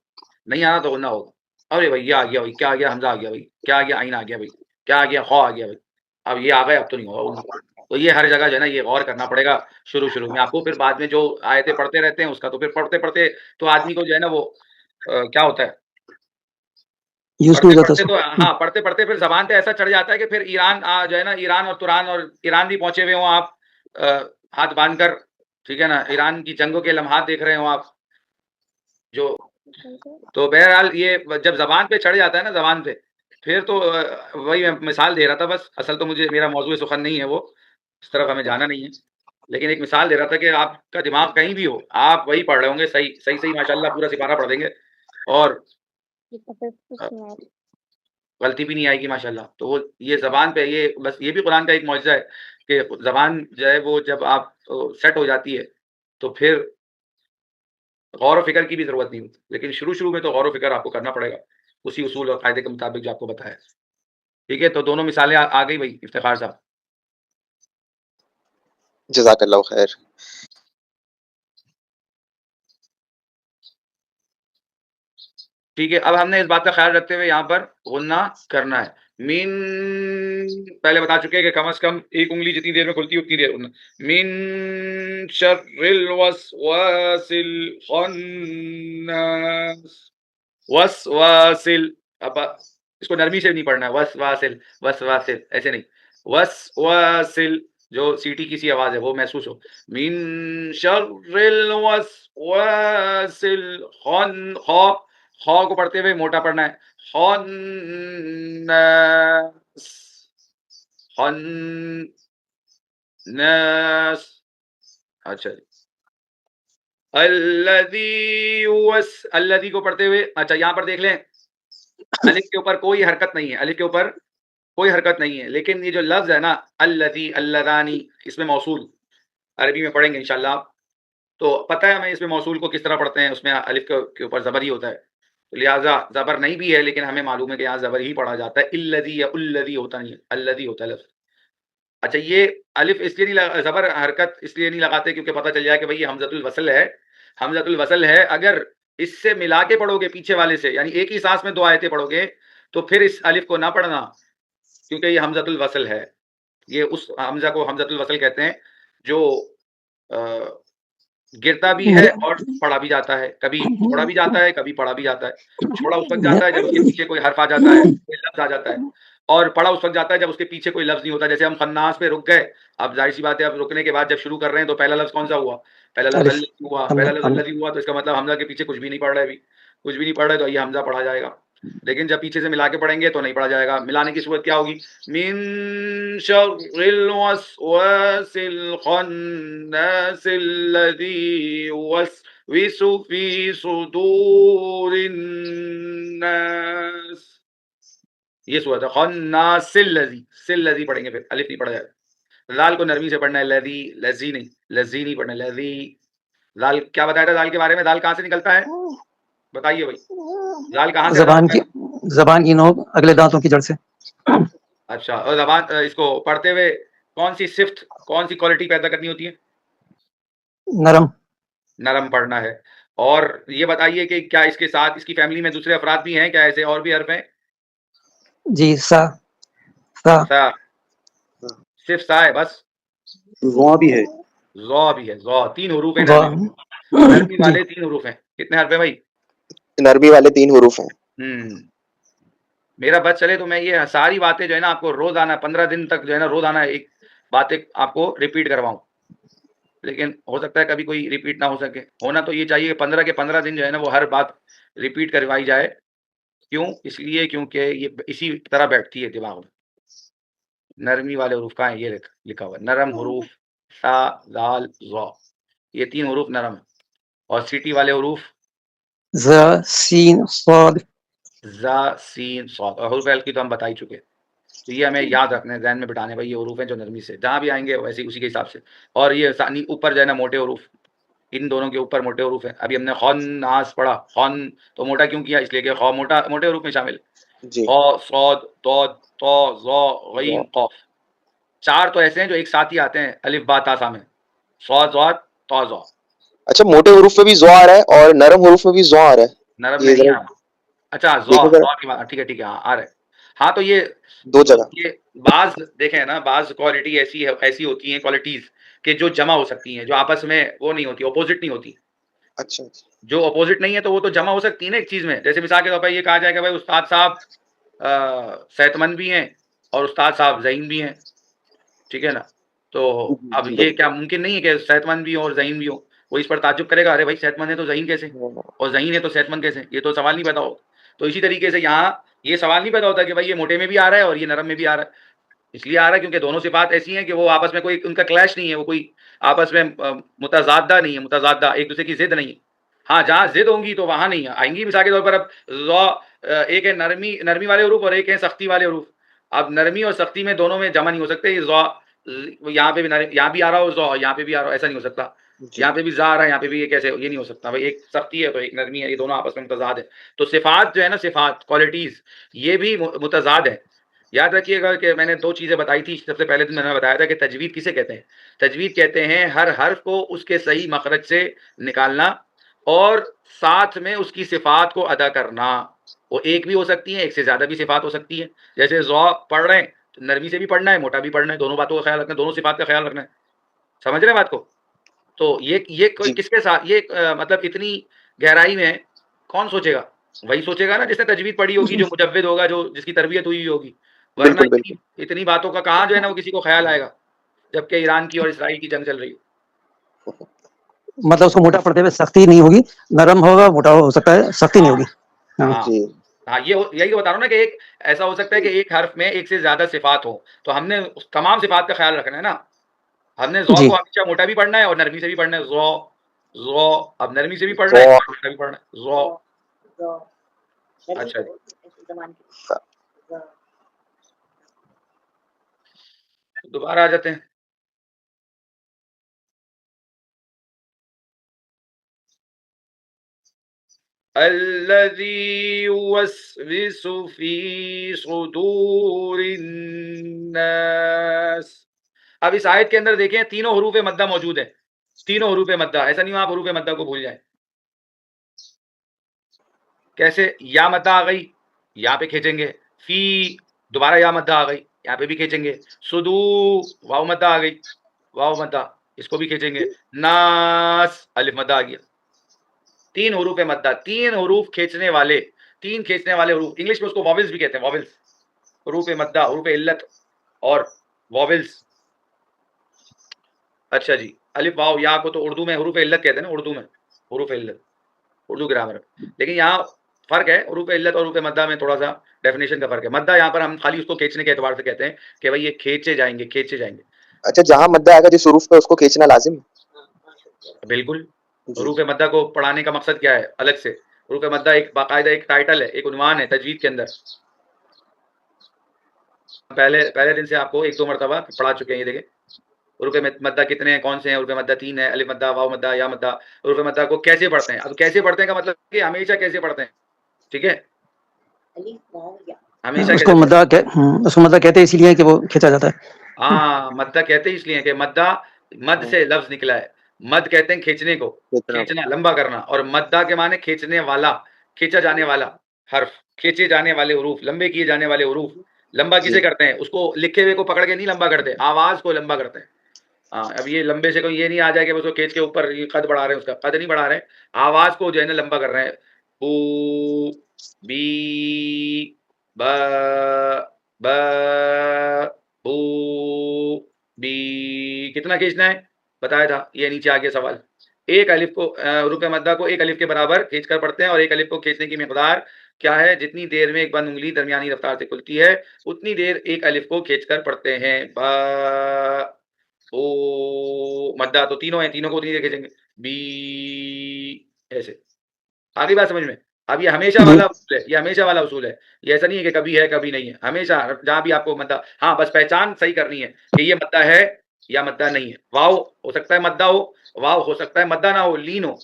A: نہیں آ رہا تو غنہ ہوگا. ارے بھائی یہ آ گیا بھائی، کیا آ گیا؟ حمزہ آ گیا بھائی، کیا آ گیا؟ عین آ گیا بھائی، کیا آ گیا؟ خا آ گیا بھائی. اب یہ آ گئے، اب تو نہیں ہوگا غنہ. تو یہ ہر جگہ جو ہے نا یہ غور کرنا پڑے گا شروع میں. آپ کو پھر بعد میں جو آیتیں پڑھتے رہتے ہیں اس کا تو پھر پڑھتے تو آدمی کو جو ہے نا وہ کیا ہوتا ہے، پڑھتے پھر زبان پہ ایسا چڑھ جاتا ہے کہ پھر ایران جو ہے نا، ایران اور تران اور ایران بھی پہنچے ہوئے ہوں آپ ہاتھ باندھ کر. ٹھیک ہے نا. ایران کی جنگوں کے لمحات دیکھ رہے ہوں آپ جو. تو بہرحال یہ جب زبان پہ چڑھ جاتا ہے نا، زبان پہ پھر تو وہی میں مثال دے رہا تھا بس، اصل تو مجھے میرا موضوع سخن نہیں ہے وہ، اس طرف ہمیں جانا نہیں ہے، لیکن ایک مثال دے رہا تھا کہ آپ کا دماغ کہیں بھی ہو، آپ وہی پڑھ رہے ہوں گے صحیح ماشاء اللہ پورا سپارہ پڑھ دیں گے اور غلطی بھی نہیں آئے گی ماشاء اللہ. تو وہ یہ زبان پہ یہ بس یہ بھی قرآن کا ایک معجزہ ہے کہ زبان جو ہے وہ جب آپ سیٹ ہو جاتی ہے تو پھر غور و فکر کی بھی ضرورت نہیں ہوتی، لیکن شروع میں تو غور و فکر آپ کو کرنا پڑے گا اسی اصول اور قاعدے کے مطابق جو آپ کو بتایا. ٹھیک ہے، تو دونوں مثالیں آ گئی بھائی افتخار صاحب.
C: جزاک اللہ خیر.
A: ٹھیک ہے، اب ہم نے اس بات کا خیال رکھتے ہوئے یہاں پر غنہ کرنا ہے. مین پہلے بتا چکے ہیں کہ کم از کم ایک انگلی جتنی دیر میں کھلتی ہے اتنی دیر غنہ. من شر الوسواس الخناس. وسواسل، اب اس کو نرمی سے نہیں پڑھنا ہے، وسواسل ایسے نہیں، وسواسل جو سیٹی کی سی آواز ہے وہ محسوس ہو. من شر الوسواس خو کو پڑھتے ہوئے موٹا پڑھنا ہے، خناس. اچھا جی، الذی کو پڑھتے ہوئے، اچھا یہاں پر دیکھ لیں الف کے اوپر کوئی حرکت نہیں ہے، الف کے اوپر کوئی حرکت نہیں ہے، لیکن یہ جو لفظ ہے نا الذی اللذانی، اس میں موصول عربی میں پڑھیں گے انشاءاللہ آپ، تو پتہ ہے ہمیں اس میں موصول کو کس طرح پڑھتے ہیں، اس میں الف کے اوپر زبر ہی ہوتا ہے، لہٰذا زبر نہیں بھی ہے لیکن ہمیں معلوم ہے کہ یہاں زبر ہی پڑھا جاتا ہے. الذی یا الذی ہوتا نہیں ہے، الذی ہوتا ہے لفظ. اچھا یہ الف اس لیے نہیں زبر حرکت اس لیے نہیں لگاتے کیونکہ پتہ چل جائے کہ بھائی یہ حمزۃ الوصل ہے، حمزۃ الوصل ہے. اگر اس سے ملا کے پڑھو گے پیچھے والے سے، یعنی ایک ہی سانس میں دو آیتیں پڑھو گے تو پھر اس الف کو نہ پڑھنا کیونکہ یہ حمزۃ الوصل ہے. یہ اس حمزہ کو حمزۃ الوصل کہتے ہیں جو گرتا بھی ہے اور پڑھا بھی جاتا ہے، کبھی چھوڑا بھی جاتا ہے کبھی پڑھا بھی جاتا ہے. چھوڑا اس وقت جاتا ہے جب اس کے پیچھے کوئی حرف آ جاتا ہے، کوئی لفظ آ جاتا ہے، اور پڑھا اس وقت جاتا ہے جب اس کے پیچھے کوئی لفظ نہیں ہوتا. جیسے ہم خناس پہ رک گئے، اب ظاہر سی بات ہے اب رکنے کے بعد جب شروع کر رہے ہیں تو پہلا لفظ کون سا ہوا؟ پہلا لفظ
D: الف
A: الذی ہوا، پہلا لفظ الذی ہوا تو اس کا مطلب حمزہ کے پیچھے کچھ بھی نہیں پڑھ رہے، ابھی کچھ بھی نہیں پڑھ رہے تو یہ حمزہ پڑھا جائے گا. لیکن جب پیچھے سے ملا کے پڑھیں گے تو نہیں پڑھا جائے گا. ملانے کی صورت کیا ہوگی؟ من شر الوسواس الخناس الذی يوسوس في صدور الناس. یہ صورت ہے خناس الذی، الذی پڑھیں گے پھر الف نہیں پڑھا جائے گا. لال کو نرمی سے پڑھنا ہے، لذی لذی نہیں، لذی نہیں پڑھنا، لذی. لال کیا بتایا تھا لال کے بارے میں؟ لال کہاں سے نکلتا ہے بتائیے بھائی، لال کہاں سے نکلتا ہے؟
D: زبان کی نوک اگلے دانتوں کی جڑ سے.
A: اچھا، اور زبان اس کو پڑھتے ہوئے کون سی صفت کون سی کوالٹی پیدا کرنی ہوتی ہے؟ نرم پڑھنا ہے. اور یہ بتائیے کہ کیا اس کے ساتھ اس کی فیملی میں دوسرے افراد بھی ہیں کیا؟ ایسے اور بھی حرف ہیں؟
D: جی سا
A: صرف سا ہے بس؟
B: ضا بھی ہے،
A: ضا بھی ہے، ضا 3 حروف ہیں نرمی والے 3 حروف ہیں. کتنے حرف ہیں بھائی؟
C: نرمی والے 3 حروف ہیں.
A: میرا بس چلے تو میں یہ ساری باتیں جو ہے نا آپ کو روزانہ 15 دن تک جو ہے نا روزانہ ایک باتیں آپ کو ریپیٹ کرواؤں، لیکن ہو سکتا ہے کبھی کوئی ریپیٹ نہ ہو سکے. ہونا تو یہ چاہیے 15 کے 15 دن جو ہے نا وہ ہر بات ریپیٹ کروائی جائے. کیوں؟ اس لیے کیونکہ یہ اسی طرح بیٹھتی ہے دماغ میں. نرمی والے حروف کہاں ہیں؟ یہ لکھا ہوا نرم حروف سا زال ضا، یہ 3 حروف نرم ہیں. اور سیٹی والے حروف
D: ز سین صاد،
A: زا سین صاد. اور حروف الف کی تو ہم بتا ہی چکے، تو یہ ہمیں یاد رکھنے ذہن میں بٹھانے بھائی یہ حروف ہیں جو نرمی سے جہاں بھی آئیں گے ویسے اسی کے حساب سے. اور یہ ثانی اوپر جو ہے نا موٹے حروف، ان دونوں کے اوپر موٹے حروف ہیں. ابھی ہم نے خون ناس پڑھا، خون تو موٹا کیوں کیا؟ اس لیے کہ خو موٹے حروف میں شامل.
C: جی
A: خو صاد طاد طا ظا غین قاف، 4 تو ایسے ہیں جو ایک ساتھ ہی آتے ہیں الف با تا سا میں، صاد ضاد طا ظا.
C: اچھا موٹے حروف میں بھی ضا آ رہا ہے اور نرم حروف میں بھی ضا آ رہا ہے؟
A: نرم
C: یہ
A: میں نہیں
C: ذرا
A: آنا. اچھا
C: دیکھو ذرا
A: ضا کی بات، ٹھیک ہے ہاں آ رہا ہے. ہاں تو یہ
C: 2 جگہ.
A: یہ بعض دیکھیں نا، بعض کوالٹی ایسی ہوتی ہیں کوالٹیز کہ جو جمع ہو سکتی ہیں، جو آپس میں وہ نہیں ہوتی، اپوزٹ نہیں ہوتی.
C: اچھا
A: جو اپوزٹ نہیں ہے تو وہ تو جمع ہو سکتی ہے نا ایک چیز میں. جیسے مثال کے طور پر یہ کہا جائے کہ بھائی استاد صاحب صحت مند بھی ہیں اور استاد صاحب ذہین بھی ہیں، ٹھیک ہے نا. تو اب یہ کیا ممکن نہیں ہے کہ صحت مند بھی ہوں اور ذہین بھی ہوں؟ وہ اس پر تعجب کرے گا، ارے بھائی صحت مند ہے تو ذہین کیسے، اور ذہین ہے تو صحت مند کیسے؟ یہ تو سوال نہیں پیدا ہوگا. تو اسی طریقے سے یہاں یہ سوال نہیں پیدا ہوتا کہ بھائی یہ موٹے میں بھی آ رہا ہے اور یہ نرم میں بھی آ رہا ہے. اس لیے آ رہا ہے کیونکہ دونوں صفات ایسی ہیں کہ وہ آپس میں کوئی ان کا کلیش نہیں ہے, وہ کوئی آپس میں متضادہ نہیں ہے, متضادہ ایک دوسرے کی ضد نہیں ہے. ہاں جہاں ضد ہوں گی تو وہاں نہیں آئیں گی. مثال کے طور پر اب ذو ایک ہے نرمی والے حروف اور ایک ہے سختی والے حروف. اب نرمی اور سختی میں دونوں میں جمع نہیں ہو سکتے. یہ ذو یہاں پہ بھی یہاں بھی آ رہا ہو ذو, یہاں پہ بھی آ رہا ہو, ایسا نہیں ہو سکتا. یہاں پہ بھی زا آ رہا ہے, یہاں پہ بھی یہ کیسے, یہ نہیں ہو سکتا بھائی. ایک سختی ہے تو ایک نرمی ہے, یہ دونوں آپس میں متضاد ہے. تو صفات جو ہے نا, صفات کوالٹیز, یہ بھی متضاد ہے. یاد رکھیے گا کہ میں نے 2 چیزیں بتائی تھی. سب سے پہلے دن میں نے بتایا تھا کہ تجوید کسے کہتے ہیں. تجوید کہتے ہیں ہر حرف کو اس کے صحیح مخرج سے نکالنا اور ساتھ میں اس کی صفات کو ادا کرنا. وہ ایک بھی ہو سکتی ہیں, ایک سے زیادہ بھی صفات ہو سکتی ہیں. جیسے ذو پڑھ رہے ہیں تو نرمی سے بھی پڑھنا ہے, موٹا بھی پڑھنا ہے. دونوں باتوں کا خیال رکھنا ہے, دونوں صفات کا خیال رکھنا ہے. سمجھ رہے ہیں بات کو؟ تو یہ کوئی کس کے ساتھ, یہ مطلب اتنی گہرائی میں کون سوچے گا؟ وہی سوچے گا نا جس نے تجوید پڑھی ہوگی, جو مجود ہوگا, جو جس کی تربیت ہوئی ہوگی. ورنہ
C: بالکل بالکل.
A: اتنی باتوں کا کہاں جو ہے نا وہ کسی کو خیال آئے گا, جبکہ ایران کی اور اسرائیل کی جنگ چل رہی ہے.
D: مطلب اس کو موٹا پڑھتے ہوئے سختی نہیں ہوگی, نرم ہوگا, موٹا ہو سکتا ہے, سختی نہیں ہوگی.
A: ہاں
C: جی
A: ہاں, یہی تو بتا رہا ہوں نا کہ ایک ایسا ہو سکتا ہے کہ ایک حرف میں ایک سے زیادہ صفات ہو, تو ہم نے تمام صفات کا خیال رکھنا ہے نا. ہم نے ذو
D: جی
A: کو ہمیشہ موٹا بھی پڑھنا ہے اور نرمی سے بھی پڑھنا ہے. ذو اب نرمی سے بھی پڑھنا
C: ذو.
A: ہے اور موٹا بھی پڑھنا ہے. ذو. اچھا جی, دوبارہ آ جاتے ہیں. الذی یوسوس فی صدور الناس. اب اس آیت کے اندر دیکھیں تینوں حروف مدہ موجود ہیں. تینوں حروف مدہ, ایسا نہیں ہو آپ حروف مدہ کو بھول جائیں. کیسے؟ یا مدہ آ گئی, یہاں پہ کھینچیں گے. فی, دوبارہ یا مدہ آ گئی, یہاں پہ بھی کھینچیں گے. صدو, واو مدہ آ گئی, واو مدہ, اس کو بھی کھینچیں گے. ناس, الف مدہ آ گیا. 3 حروف مدہ, 3 حروف کھینچنے والے, 3 کھینچنے والے حروف. انگلش میں اس کو واولز بھی کہتے ہیں, واولز. حروف مدہ, حروف علت اور واولز. اچھا جی, الف واو یا کو تو اردو میں حروف علت کہتے ہیں نا, اردو میں حروف علت, اردو گرامر. لیکن یہاں فرق ہے, حروف علت اور حروف مدہ میں تھوڑا سا ڈیفینیشن کا فرق ہے. مدہ یہاں پر ہم خالی اس کو کھینچنے کے اعتبار سے کہتے ہیں کہ بھائی یہ کھینچے جائیں گے, کھینچے جائیں گے.
C: اچھا, جہاں مدہ آئے گا جس حروف پہ اس کو کھینچنا لازم.
A: بالکل.
C: جی
A: حروف مدہ کو پڑھانے کا مقصد کیا ہے الگ سے؟ حروف مدہ ایک باقاعدہ ایک ٹائٹل ہے, ایک عنوان ہے تجوید کے اندر. پہلے دن سے آپ کو 1-2 مرتبہ پڑھا چکے ہیں. یہ دیکھیں حروف مدہ کتنے ہیں, کون سے ہیں. حروف مدہ 3 ہے, الف مدہ, واو مدہ, یا مدہ. حروف مدہ کو کیسے پڑھتے ہیں؟ اب کیسے پڑھتے ہیں کا مطلب کہ ہمیشہ کیسے پڑھتے ہیں, ٹھیک ہے, ہمیشہ
D: اس
A: کیسے
D: کو
A: پڑھتے ہیں.
D: اس کو مدہ کہتے ہیں اسی لیے کہ وہ کھینچا جاتا ہے.
A: ہاں, مدہ کہتے ہیں اس لیے کہ مدہ, مد سے لفظ نکلا ہے. مد کہتے ہیں کھینچنے کو, کھینچنا, لمبا کرنا. اور مدہ کے معنی کھینچنے والا, کھینچا جانے والا حرف, کھینچے جانے والے حروف, لمبے کیے جانے والے حروف. لمبا کسے کرتے ہیں؟ اس کو لکھے ہوئے کو پکڑ کے نہیں لمبا کرتے, آواز کو لمبا کرتے ہیں. ہاں, اب یہ لمبے سے کوئی یہ نہیں آ جائے کہ اس کو کھینچ کے اوپر یہ قد بڑھا رہے ہیں, اس کا قد نہیں بڑھا رہے ہیں, آواز کو جو ہے نا لمبا کر رہے ہیں. بو, بی, با, با, بو, بی. کتنا کھینچنا ہے بتایا تھا, یہ نیچے آ گیا سوال. ایک الف کو, حروف مدہ کو ایک الف کے برابر کھینچ کر پڑھتے ہیں, اور ایک الف کو کھینچنے کی مقدار کیا ہے؟ جتنی دیر میں ایک بند انگلی درمیانی رفتار سے کھلتی ہے اتنی دیر ایک الف کو کھینچ کر پڑھتے ہیں. با, او مدہ تو تینوں ہیں, تینوں کو اتنی دیر کھینچیں گے. بی, ایسے. آگے بات سمجھ میں؟ اب یہ ہمیشہ والا اصول ہے, یہ ہمیشہ والا اصول ہے. یہ ایسا نہیں ہے کہ کبھی ہے کبھی نہیں ہے, ہمیشہ جہاں بھی آپ کو مدہ. ہاں بس پہچان صحیح کرنی ہے کہ یہ مدہ ہے یا مدہ نہیں ہے. واو ہو سکتا ہے مدہ ہو, واو ہو سکتا ہے مدہ نہ ہو, لین ہو.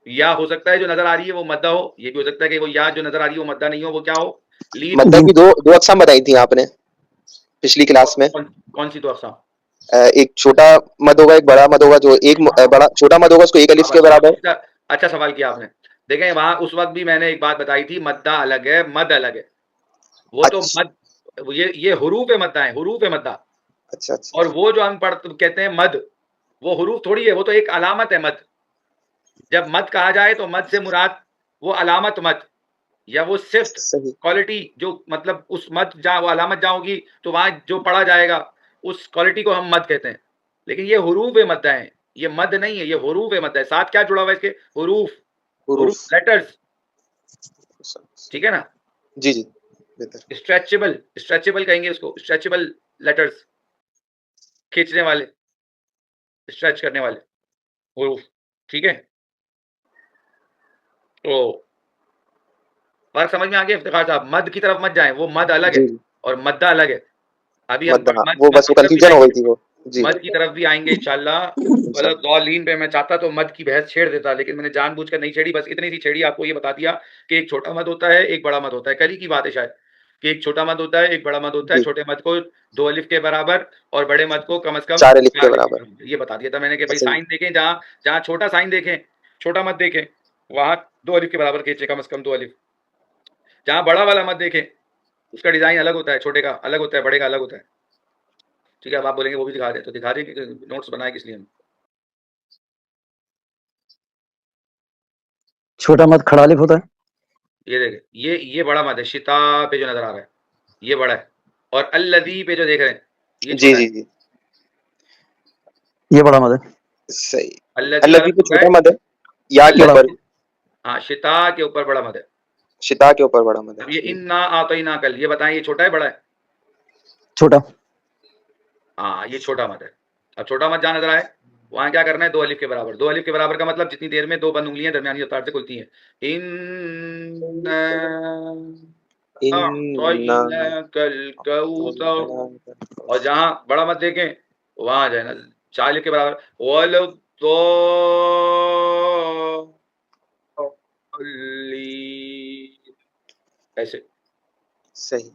A: یا ہو سکتا ہے جو نظر آ رہی ہے وہ مدہ ہو, یہ بھی ہو سکتا ہے کہ وہ یا جو نظر آ رہی ہے وہ مدہ نہیں ہو, وہ کیا ہو, لین.
C: مدہ کی دو اقسام بتائی تھی آپ نے پچھلی کلاس میں.
A: کون سی دو اقسام؟
C: ایک چھوٹا مد ہوگا, ایک بڑا مد ہوگا. جو ایک بڑا چھوٹا مد ہوگا اس کو ایک الف کے برابر.
A: اچھا سوال کیا آپ نے. دیکھیں وہاں اس وقت بھی میں نے ایک بات بتائی تھی, مدہ الگ ہے, مد الگ ہے. وہ تو مد, یہ حروف مدہ ہے, حروف مدہ.
C: اچھا
A: اور وہ جو ہم کہتے ہیں مد, وہ حروف تھوڑی ہے, وہ تو ایک علامت ہے مد. جب مد کہا جائے تو مد سے مراد وہ علامت مد, یا وہ صفت کوالٹی, جو مطلب اس مد جہاں وہ علامت جہاں ہوگی تو وہاں جو پڑھا جائے گا اس کوالٹی کو ہم مد کہتے ہیں. لیکن یہ حروف مدہ ہیں, یہ مد نہیں ہے, یہ حروف مدہ ہے. ساتھ کیا جڑا ہوا ہے اس کے؟ حروف, حروف لیٹرز. ٹھیک ہے نا.
C: جی جی.
A: اسٹریچیبل کہیں گے اس کو, اسٹریچیبل لیٹرز, کھینچنے والے, اسٹریچ کرنے والے حروف. ٹھیک ہے, تو بات سمجھ میں آ گئی افتخار صاحب؟ مد کی طرف مت جائیں, وہ مد الگ ہے
C: جی
A: اور مدہ الگ ہے. ابھی ہم
C: مدہ
A: مد
C: وہ
A: مد
C: بس
A: کی
C: وہ
A: طرف بھی
C: کنفیوژن
A: آئیں
C: ہو
A: گے,
C: گئی تھی وہ. جی
A: مد کی طرف بھی آئیں گے انشاءاللہ.
C: انشاءاللہ.
A: ضالین پہ میں چاہتا تو مد کی بحث چھیڑ دیتا, لیکن میں نے جان بوجھ کر نہیں چھیڑی, بس اتنی سی چھیڑی, آپ کو یہ بتا دیا کہ ایک چھوٹا مد ہوتا ہے, ایک بڑا مد ہوتا ہے. کل ہی کی بات ہے شاید کہ ایک چھوٹا مد ہوتا ہے, ایک بڑا مد ہوتا ہے.
C: جی
A: چھوٹے مد کو 2 الف کے برابر اور بڑے مد کو کم از کم
C: 4 الف
A: 4
C: کے
A: الف کے
C: برابر.
A: برابر. یہ بتا دیا تھا میں نے کہ بھائی
C: صحیح.
A: سائن دیکھیں, جہاں جہاں چھوٹا سائن دیکھیں, چھوٹا مد دیکھیں, وہاں 2 الف کے برابر کھینچے, کم از کم 2 الف. جہاں بڑا والا مد دیکھیں, اس کا ڈیزائن الگ ہوتا ہے, چھوٹے کا الگ ہوتا ہے, بڑے کا الگ ہوتا ہے. ٹھیک ہے, اب آپ بولیں گے وہ بھی دکھا دیں, تو دکھا دیں کہ نوٹس بنائے کس لیے ہم.
D: چھوٹا مد کھڑا الف ہوتا ہے.
A: یہ دیکھیں, یہ بڑا مد ہے, شتا پہ جو نظر آ رہا ہے یہ بڑا ہے, اور الذی پہ جو دیکھ رہے ہیں یہ
C: جی
A: چھوٹا ہے.
C: جی جی
D: یہ بڑا مد ہے.
C: صحیح.
A: الذی
C: الذی
A: الف
C: پہ
A: ہو
C: چھوٹا
A: گئے,
C: مد ہے, یا کے
D: بڑا.
C: اوپر,
A: الذی, ہاں شتا کے اوپر بڑا مد ہے.
C: شتا کے اوپر بڑا مد ہے.
A: اب یہ
C: صحیح.
A: انا اعطینا کل, یہ بتائیں یہ چھوٹا ہے بڑا ہے؟
D: چھوٹا.
A: ہاں یہ چھوٹا مد ہے. اب چھوٹا مد جہاں نظر آئے وہاں کیا کرنا ہے, 2 الف کے برابر. 2 الف کے برابر کا مطلب جتنی دیر میں 2 بند انگلیاں درمیانی رفتار سے کھلتی ہیں. اعطیناک الکوثر. اور جہاں بڑا مد دیکھیں وہاں جو ہے نا 4 الف کے برابر, ایسے.
C: صحیح.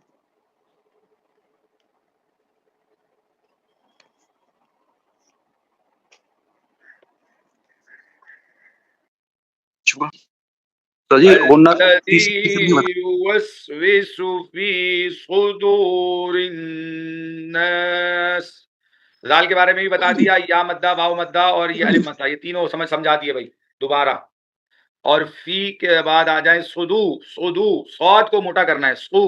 B: تو جی غنہ
A: الذی
B: تیسری بات.
A: یوسوس فی صدور الناس. زال کے بارے میں بھی بتا دیا, یا مدہ, واو مدہ اور یہ الف مدہ, یہ تینوں سمجھا دیے بھائی دوبارہ. اور فی کے بعد آ جائیں سدو. سدو صاد کو موٹا کرنا ہے, سو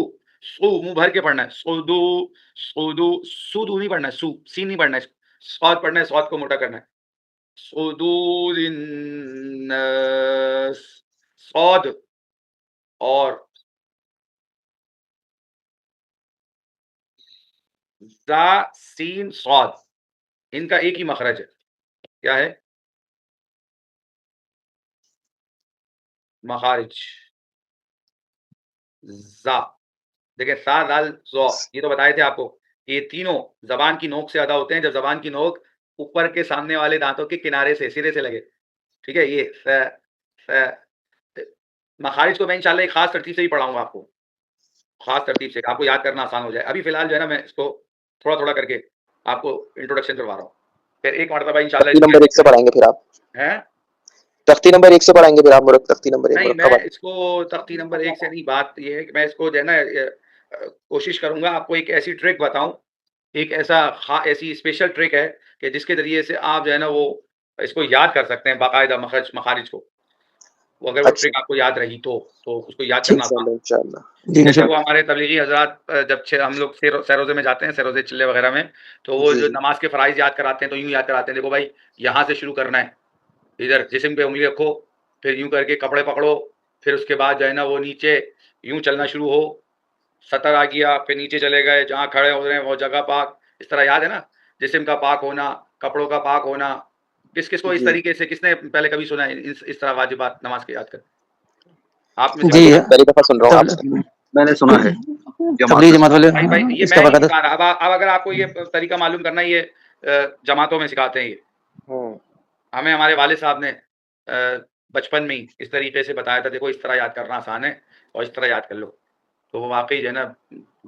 A: سو منہ بھر کے پڑھنا ہے, سدو سدو, سودو نہیں پڑھنا ہے, سو سین نہیں پڑھنا ہے, صاد پڑھنا ہے, صاد کو موٹا کرنا ہے. صدور الناس, صاد اور زا سین صاد, ان کا ایک ہی مخرج ہے. کیا ہے مخارج؟ زا دیکھیں, سا دال زو, یہ تو بتائے تھے آپ کو کہ یہ تینوں زبان کی نوک سے ادا ہوتے ہیں جب زبان کی نوک اوپر کے سامنے والے دانتوں کے کنارے سے سرے سے لگے. ٹھیک ہے, یہ مخارج کو میں انشاءاللہ ایک خاص ترتیب سے ہی پڑھاؤں گا آپ کو, خاص ترتیب سے, آپ کو یاد کرنا آسان ہو جائے. ابھی فی الحال جو ہے نا میں اس کو تھوڑا تھوڑا کر کے آپ کو انٹروڈکشن کروا رہا ہوں, پھر ایک مرتبہ انشاءاللہ
C: تختی نمبر 1 سے پڑھائیں گے پھر آپ.
A: ہیں.
C: تختی نمبر 1 سے پڑھائیں گے پھر آپ, تختی نمبر 1
A: نہیں, میں
C: مرکب.
A: اس کو تختی نمبر 1 سے نہیں, بات یہ ہے کہ میں اس کو جو ہے نا کوشش کروں گا آپ کو ایک ایسی ٹرک بتاؤں, ایک ایسی اسپیشل ٹرک ہے کہ جس کے ذریعے سے آپ جو ہے نا وہ اس کو یاد کر سکتے ہیں باقاعدہ مخارج کو. وہ اگر وہ
C: اچھا,
A: ٹرک آپ کو یاد رہی تو اس کو یاد کرنا آسان.
C: انشاءاللہ.
D: جی
A: جیسے وہ
D: انشاءاللہ.
A: ہمارے تبلیغی حضرات جب ہم لوگ سیروزے میں جاتے ہیں, سیروزے چلے وغیرہ میں, تو وہ
C: جی
A: جو
C: جی
A: نماز کے فرائض یاد کراتے ہیں تو یوں یاد کراتے ہیں, دیکھو بھائی یہاں سے شروع کرنا ہے, ادھر جسم پہ انگلی رکھو, پھر یوں کر کے کپڑے پکڑو, پھر اس کے بعد جو ہے نا وہ نیچے یوں چلنا شروع ہو, سطر آ گیا, پھر نیچے چلے گئے, جہاں کھڑے ہو رہے ہیں وہ جگہ پاک. اس طرح یاد ہے نا, جسم کا پاک ہونا, کپڑوں کا پاک ہونا. کس کو اس
C: جی.
A: طریقے سے کس نے پہلے کبھی سنا ہے اس طرح واجبات نماز کے یاد کر؟ آپ میں سے
C: میں
D: جی
C: تو پہلی دفعہ سن رہا ہوں آپ سے.
B: میں نے سنا ہے جماعت
D: تبلیغ
B: میں.
D: جماعت والے
A: بھائی یہ
D: اس
A: میں
D: کا
A: نہیں
D: باقاعدہ.
A: سکھا رہا. اب اگر آپ کو یہ طریقہ معلوم کرنا ہے, یہ جماعتوں میں سکھاتے ہیں. یہ ہمیں ہمارے والد صاحب نے بچپن میں ہی اس طریقے سے بتایا تھا, دیکھو اس طرح یاد کرنا آسان ہے اور اس طرح یاد کر لو. تو وہ واقعی جو ہے نا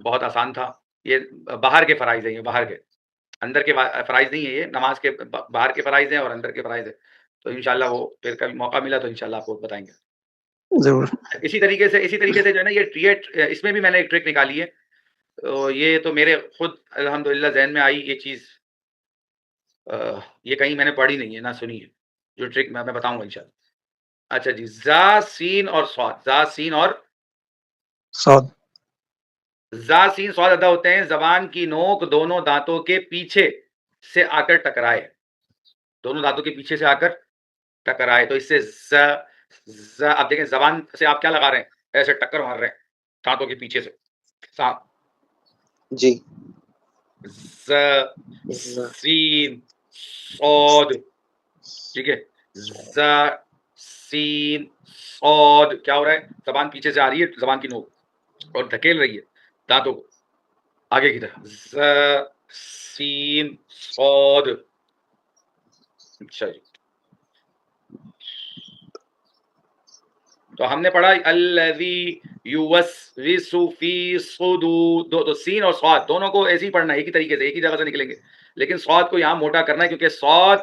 A: بہت آسان تھا. یہ باہر کے فرائض ہیں, یہ باہر کے, اندر کے فرائض نہیں ہے. یہ نماز کے باہر کے فرائض ہیں اور اندر کے فرائض ہیں. تو انشاءاللہ وہ پھر کبھی موقع ملا تو انشاءاللہ آپ کو بتائیں گے.
D: ضرور.
A: اسی طریقے سے جو ہے نا یہ اس میں بھی میں نے ایک ٹرک نکالی ہے. تو یہ تو میرے خود الحمدللہ ذہن میں آئی یہ چیز, یہ کہیں میں نے پڑھی نہیں ہے نہ سنی ہے, جو ٹرک میں بتاؤں گا انشاءاللہ. اچھا جی, زا سین اور صاد, زا سین اور
D: صاد.
A: زا سین صاد ادا ہوتے ہیں زبان کی نوک دونوں دانتوں کے پیچھے سے آ کر ٹکرائے, دونوں دانتوں کے پیچھے سے آ کر ٹکرائے. تو اس سے اب دیکھیں زبان سے آپ کیا لگا رہے ہیں, ایسے ٹکر مار رہے ہیں دانتوں کے پیچھے سے,
C: جی
A: ز سین صاد، ٹھیک ہے، ز سین صاد، کیا ہو رہا ہے؟ زبان پیچھے سے آ رہی ہے، زبان کی نوک اور دھکیل رہی ہے دانتوں کو آگے کی طرف، ز سین صاد. اچھا جی، تو ہم نے پڑھا الذی یوسوس فی صدور، تو سین اور صاد دونوں کو ایسے ہی پڑھنا ہے، ایک ہی طریقے سے، ایک ہی جگہ سے نکلیں گے، لیکن صاد کو یہاں موٹا کرنا ہے کیونکہ صاد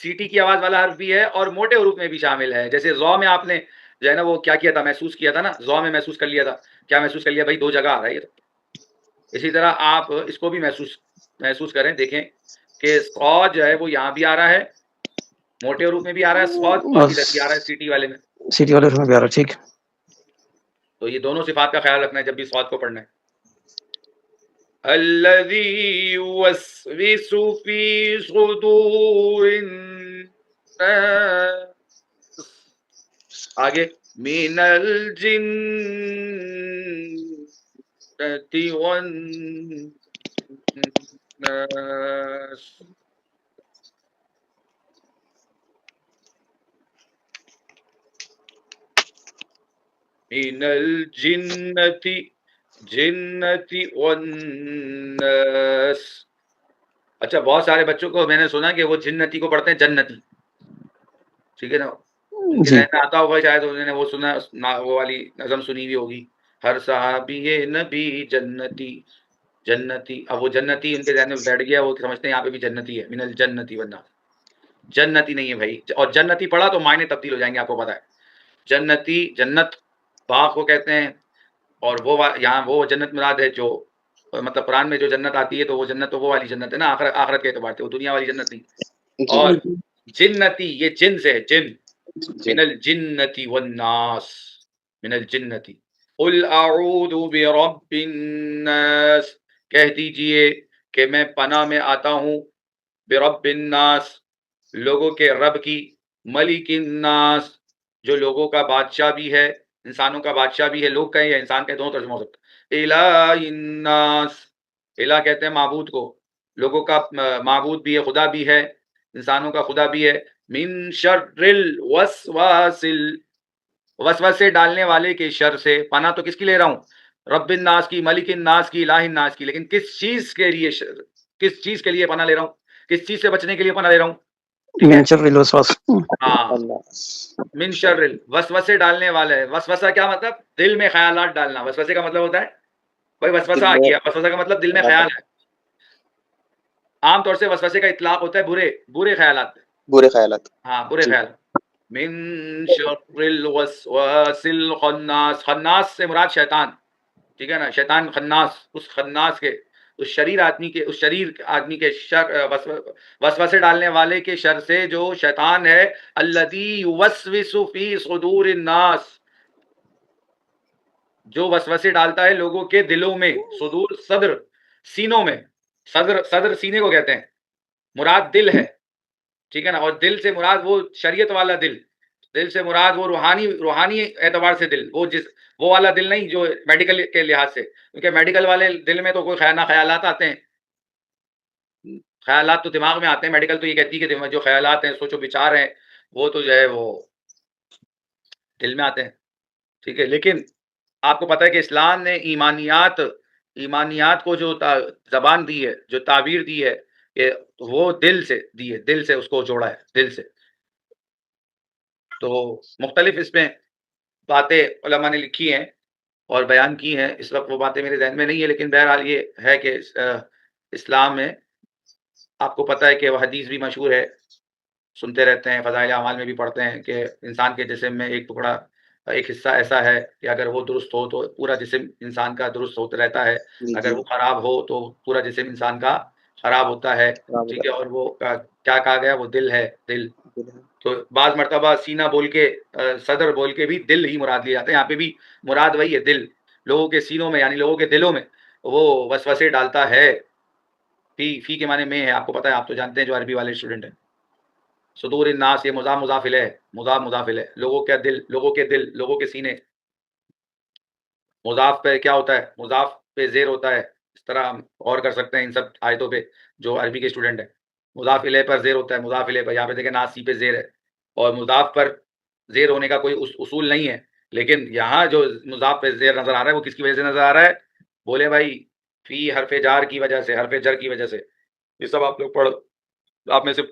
A: سیٹی کی آواز والا حرف بھی ہے اور موٹے حروف میں بھی شامل ہے. جیسے ضو میں آپ نے جو ہے نا وہ کیا کیا تھا، محسوس کیا تھا نا، ضو میں محسوس کر لیا تھا، کیا محسوس کر لیا بھائی؟ 2 جگہ آ رہا ہے یہ. اسی طرح آپ اس کو بھی محسوس کریں، دیکھیں کہ صاد جو ہے وہ یہاں بھی آ رہا ہے، موٹے حروف میں بھی آ رہا ہے صاد، اور ادھر بھی آ رہا ہے سیٹی والے میں.
D: سیٹی والے میں بھی آ رہا ہے، ٹھیک.
A: تو یہ دونوں صفات کا خیال رکھنا ہے جب بھی صاد کو پڑھنا ہے. الذی یوسوس فی صدور الناس، آگے من الجنۃ والناس. من الجنۃ جنتی والناس. اچھا، بہت سارے بچوں کو میں نے سنا کہ وہ جنتی کو پڑھتے ہیں جنتی، ٹھیک ہے نا، ان کے
D: جی
A: ذہن میں آتا ہوگا شاید انہوں نے وہ سنا، وہ والی نظم سنی ہوئی ہوگی، ہر صحابی نبی جنتی جنتی. اب وہ جنتی ان کے ذہن میں بیٹھ گیا، وہ سمجھتے ہیں یہاں پہ بھی جنتی ہے، من الجنتی والناس. جنتی نہیں ہے بھائی، اور جنتی پڑھا تو معنی تبدیل ہو جائیں گے، آپ کو پتا ہے. جنتی جنت باغ کو کہتے ہیں، اور وہ یہاں وہ جنت مراد ہے جو مطلب قرآن میں جو جنت آتی ہے تو وہ جنت تو وہ والی جنت ہے نا، آخرت کے اعتبار سے، وہ دنیا والی جنت نہیں.
C: جی
A: اور جنتی یہ جن سے ہے، جن،
C: جی
A: من الجنتی والناس، من الجنتی. قل اعوذ برب الناس، کہہ دیجئے کہ میں پناہ میں آتا ہوں، برب الناس، لوگوں کے رب کی، ملک الناس، جو لوگوں کا بادشاہ بھی ہے، انسانوں کا بادشاہ بھی ہے. لوگ کہیں یا انسان کہیں، دونوں ترجمہ ہو سکتا ہے. الہ الناس، الہ کہتے ہیں معبود کو، لوگوں کا معبود بھی ہے، خدا بھی ہے، انسانوں کا خدا بھی ہے. من شر الوسواس، وسوسے ڈالنے والے کے شر سے. پناہ تو کس کی لے رہا ہوں؟ رب الناس کی، ملک الناس کی، الہ الناس کی. لیکن کس چیز کے لیے، کس چیز کے لیے پناہ لے رہا ہوں؟ کس چیز سے بچنے کے لیے پناہ لے رہا ہوں؟ ٹھیک ہے،
D: من شر الوسواس.
A: ہاں،
C: اللہ.
A: من شر وسوسے ڈالنے والا ہے. وسوسہ کیا مطلب؟ دل میں خیالات ڈالنا. وسوسے کا مطلب ہوتا ہے بھائی وسوسہ آ گیا، وسوسہ کا مطلب دل میں خیال ہے. عام طور سے وسوسے کا اطلاق ہوتا ہے برے خیالات،
C: برے خیالات.
A: ہاں برے خیال. من شر الوسواس الخناس، خناس سے مراد شیطان، ٹھیک ہے نا، شیطان خناس، اس خناس کے، اس شریر آدمی کے شر، وسوسے ڈالنے والے کے شر سے جو شیطان ہے. الذی یوسوس فی صدور الناس، جو وسوسے ڈالتا ہے لوگوں کے دلوں میں. صدور صدر، سینوں میں، صدر سینے کو کہتے ہیں، مراد دل ہے، ٹھیک ہے نا. اور دل سے مراد وہ شریعت والا دل، دل سے مراد وہ روحانی اعتبار سے دل، وہ والا دل نہیں جو میڈیکل کے لحاظ سے، کیونکہ میڈیکل والے دل میں تو کوئی خیالات آتے ہیں، خیالات تو دماغ میں آتے ہیں. میڈیکل تو یہ کہتی ہے کہ جو خیالات ہیں، سوچو بچار ہیں، وہ تو جو ہے وہ دل میں آتے ہیں، ٹھیک ہے. لیکن آپ کو پتہ ہے کہ اسلام نے ایمانیات کو جو زبان دی ہے، جو تعبیر دی ہے، کہ وہ دل سے دی ہے، دل سے اس کو جوڑا ہے، دل سے. تو مختلف اس میں باتیں علماء نے لکھی ہیں اور بیان کی ہیں. اس وقت وہ باتیں میرے ذہن میں نہیں ہے، لیکن بہرحال یہ ہے کہ اسلام میں آپ کو پتہ ہے کہ وہ حدیث بھی مشہور ہے، سنتے رہتے ہیں، فضائل اعمال میں بھی پڑھتے ہیں کہ انسان کے جسم میں ایک ٹکڑا، ایک حصہ ایسا ہے کہ اگر وہ درست ہو تو پورا جسم انسان کا درست ہوتا رہتا ہے، اگر وہ خراب ہو تو پورا جسم انسان کا خراب ہوتا ہے، ٹھیک ہے. اور وہ کیا کہا گیا؟ وہ دل ہے، دل. تو بعض مرتبہ سینہ بول کے، صدر بول کے بھی دل ہی مراد لیا جاتا ہے. یہاں پہ بھی مراد وہی ہے، دل. لوگوں کے سینوں میں یعنی لوگوں کے دلوں میں وہ وسوسے ڈالتا ہے. فی کے معنی میں ہے، آپ کو پتہ ہے، آپ تو جانتے ہیں جو عربی والے اسٹوڈنٹ ہیں. صدور الناس یہ مضاف ہے، مضاف ہے، لوگوں کے دل، لوگوں کے سینے. مضاف پہ کیا ہوتا ہے؟ مضاف پہ زیر ہوتا ہے، اس طرح ہم غور کر سکتے ہیں ان سب آیتوں پہ جو عربی کے اسٹوڈنٹ ہیں. مضاف الیہ پر زیر ہوتا ہے، مضاف الیہ پر یہاں پہ دیکھیں ناسی پہ زیر ہے، اور مضاف پر زیر ہونے کا کوئی اصول نہیں ہے، لیکن یہاں جو مضاف پہ زیر نظر آ رہا ہے وہ کس کی وجہ سے نظر آ رہا ہے؟ بولے بھائی فی حرف جار کی وجہ سے، حرف جر کی وجہ سے. یہ سب آپ لوگ پڑھ، آپ میں سے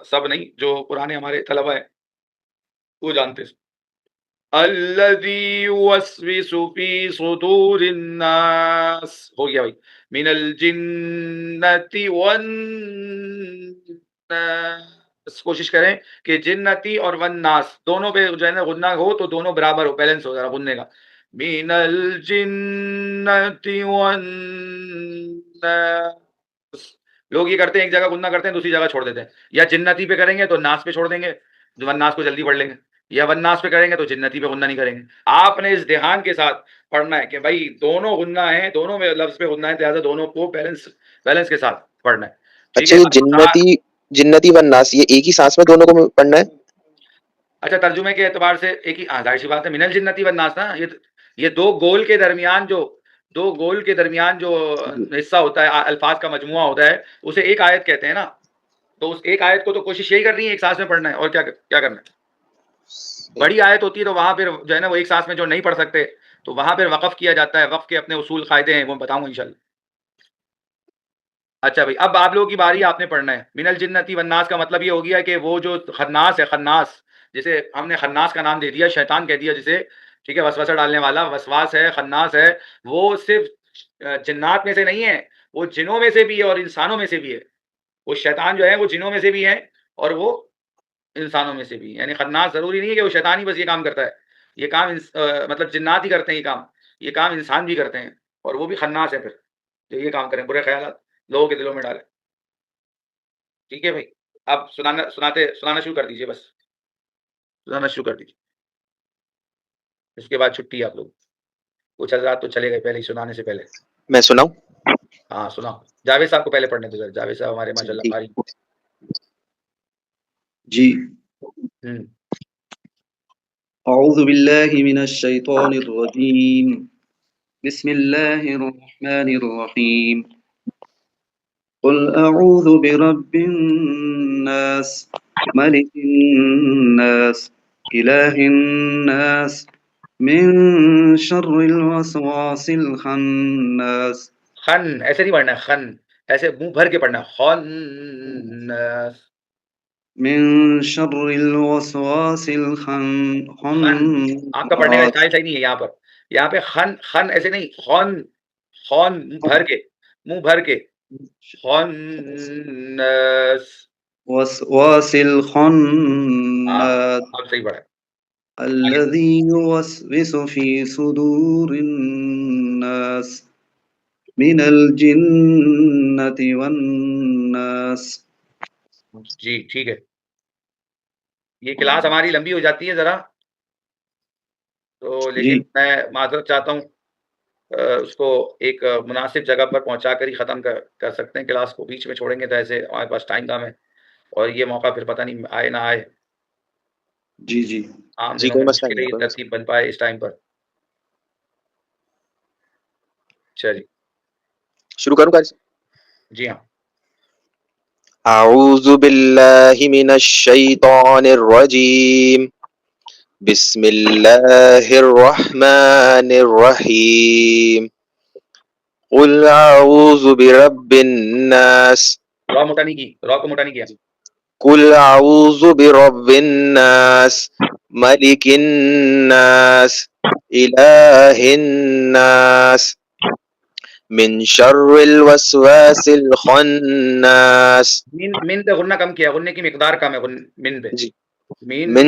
A: سب نہیں، جو پرانے ہمارے طلبہ ہیں وہ جانتے ہیں. الذی یوسوس فی صدور الناس، ہو گیا بھائی، من الجنۃ والناس. کوشش کریں کہ جنتی اور والناس دونوں پہ جو ہے نا غنہ ہو تو دونوں برابر ہو، بیلنس ہو ذرا غننے کا. من الجنۃ والناس. لوگ یہ کرتے ہیں ایک جگہ غنہ کرتے ہیں دوسری جگہ چھوڑ دیتے ہیں، یا جنتی پہ کریں گے تو ناس پہ چھوڑ دیں گے، والناس کو جلدی پڑھ لیں گے، یا والناس پہ کریں گے تو جنتی پہ غنہ نہیں کریں گے. آپ نے اس دھیان کے ساتھ پڑھنا ہے کہ بھائی دونوں غنہ ہیں، دونوں میں لفظ پہ غنہ ہے، لہٰذا دونوں کو بیلنس کے ساتھ پڑھنا ہے. ٹھیک
C: اچھا
A: ہے.
C: یہ جنتی والناس یہ ایک ہی سانس میں دونوں کو پڑھنا ہے؟
A: اچھا ترجمے کے اعتبار سے ایک ہی، ظاہر سی بات ہے، من الجنتی والناس نا، یہ دو گول کے درمیان جو حصہ ہوتا ہے، الفاظ کا مجموعہ ہوتا ہے، اسے ایک آیت کہتے ہیں نا. تو اس ایک آیت کو تو کوشش یہی کرنی ہے ایک سانس میں پڑھنا ہے، اور کیا کرنا ہے. بڑی آیت ہوتی ہے تو وہاں پھر جو ہے نا وہ ایک سانس میں جو نہیں پڑھ سکتے تو وہاں پھر وقف کیا جاتا ہے. وقف کے اپنے اصول قاعدے ہیں، وہ بتاؤں گا انشاءاللہ. اچھا بھائی اب آپ لوگوں کی باری، آپ نے پڑھنا ہے. من الجنتی والناس کا مطلب یہ ہو گیا کہ وہ جو خناس ہے، خناس جسے ہم نے خناس کا نام دے دیا، شیطان کہہ دیا جسے، ٹھیک ہے، وسوسہ ڈالنے والا، وسواس ہے، خناس ہے، وہ صرف جنات میں سے نہیں ہے، وہ جنوں میں سے بھی ہے اور انسانوں میں سے بھی ہے. وہ شیطان جو ہے وہ جنوں میں سے بھی ہے اور وہ انسانوں میں سے بھی. یعنی خناس ضروری نہیں ہے کہ وہ شیطان ہی بس یہ کام کرتا ہے، یہ کام مطلب جنات ہی کرتے ہیں یہ کام انسان بھی کرتے ہیں، اور وہ بھی خناس ہے پھر جو یہ کام کریں، برے خیالات لوگوں کے دلوں میں ڈالیں. ٹھیک ہے بھائی، اب سنانا شروع کر دیجیے، بس سنانا شروع کر دیجیے. اس کے بعد چھٹی آپ لوگ. کچھ حضرات تو چلے گئے پہلے ہی سنانے سے پہلے.
C: میں سناؤں؟
A: ہاں سناؤ. جاوید صاحب کو پہلے پڑھنے دو، جاوید صاحب ہمارے ماشاءاللہ قاری.
B: جی. اعوذ باللہ من الشیطان الرجیم، بسم اللہ الرحمن الرحیم. قل اعوذ برب الناس، ملک الناس، الہ الناس، من شر الوسواس الخناس.
A: خن ایسے نہیں پڑھنا ہے، خن ایسے منہ بھر کے پڑھنا ہے، خناس.
B: من شر الوسواس
A: خن آپ کا پڑھنے کا اسٹائل صحیح نہیں ہے. یہاں پہ خن ایسے نہیں، خون منہ بھر کے خناس.
B: وسواس الخناس
A: آپ صحیح پڑھا.
B: الذي يوسوس في صدور الناس من الجنة والناس.
A: جی ٹھیک ہے. یہ کلاس ہماری لمبی ہو جاتی ہے ذرا تو، لیکن میں معذرت چاہتا ہوں، اس کو ایک مناسب جگہ پر پہنچا کر ہی ختم کر سکتے ہیں. کلاس کو بیچ میں چھوڑیں گے تو ایسے ہمارے پاس ٹائم کم ہے اور یہ موقع پھر پتہ نہیں آئے نہ آئے.
B: جی جی
A: عام دنوں میں مشکل ہی ترتیب بن پائے اس ٹائم پر. چلیے
C: شروع کروں گا.
A: جی ہاں.
C: اعوذ باللہ من الشیطان الرجیم، بسم اللہ الرحمن الرحیم. قل اعوذ برب الناس،
A: را موٹا نہیں کی، را کو موٹا نہیں کیا.
C: قل اعوذ برب الناس، ملک الناس، الہ الناس، من شر الوسواس الخناس.
A: من پہ غنہ کم کیا، غننے کی مقدار کم ہے من پہ.
C: جی. من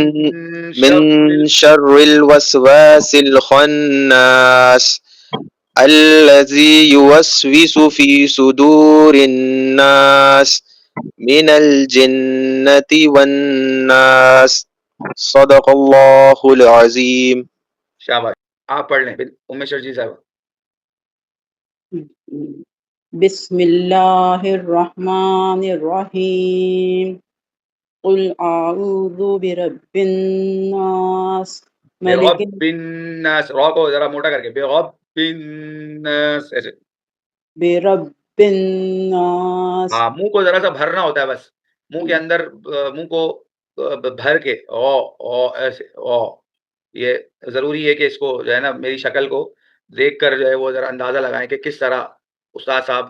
C: شر الوسواس الخناس الذي يوسوس في صدور الناس من الجنة والناس. صدق اللہ العظیم.
A: شاباش. آپ پڑھ لیں ام شرجی صاحب.
F: بسم اللہ الرحمن الرحیم. قل اعوذ برب الناس،
A: برب الناس، را کو ذرا موٹا کر کے، برب الناس ایسے
F: برب الناس
A: ہاں منہ کو ذرا سا بھرنا ہوتا ہے بس منہ کے اندر منہ کو بھر کے او ایسے او یہ ضروری ہے کہ اس کو جو ہے نا میری شکل کو دیکھ کر جو ہے وہ ذرا اندازہ لگائیں کہ کس طرح استاد صاحب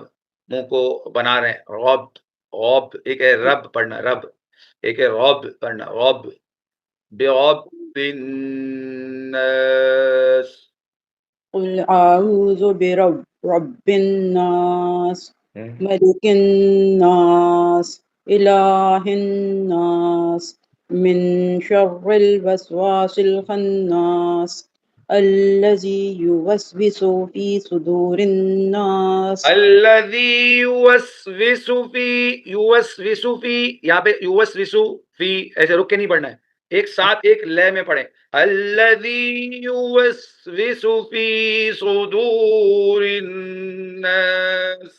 A: منہ کو بنا رہے ہیں رب رب ایک ہے رب پڑھنا رب ایک ہے رب پڑھنا رب برب الناس
F: قل اعوذ رب الناس ملك الناس اله الناس من شر الوسواس الخناس الذي يوسوس في صدور الناس
A: الذي يوسوس في یہاں پہ يوسوس في ایسے رک کے نہیں پڑھنا ہے ایک ساتھ ایک لے میں پڑھیں الذي يوسوس في صدور الناس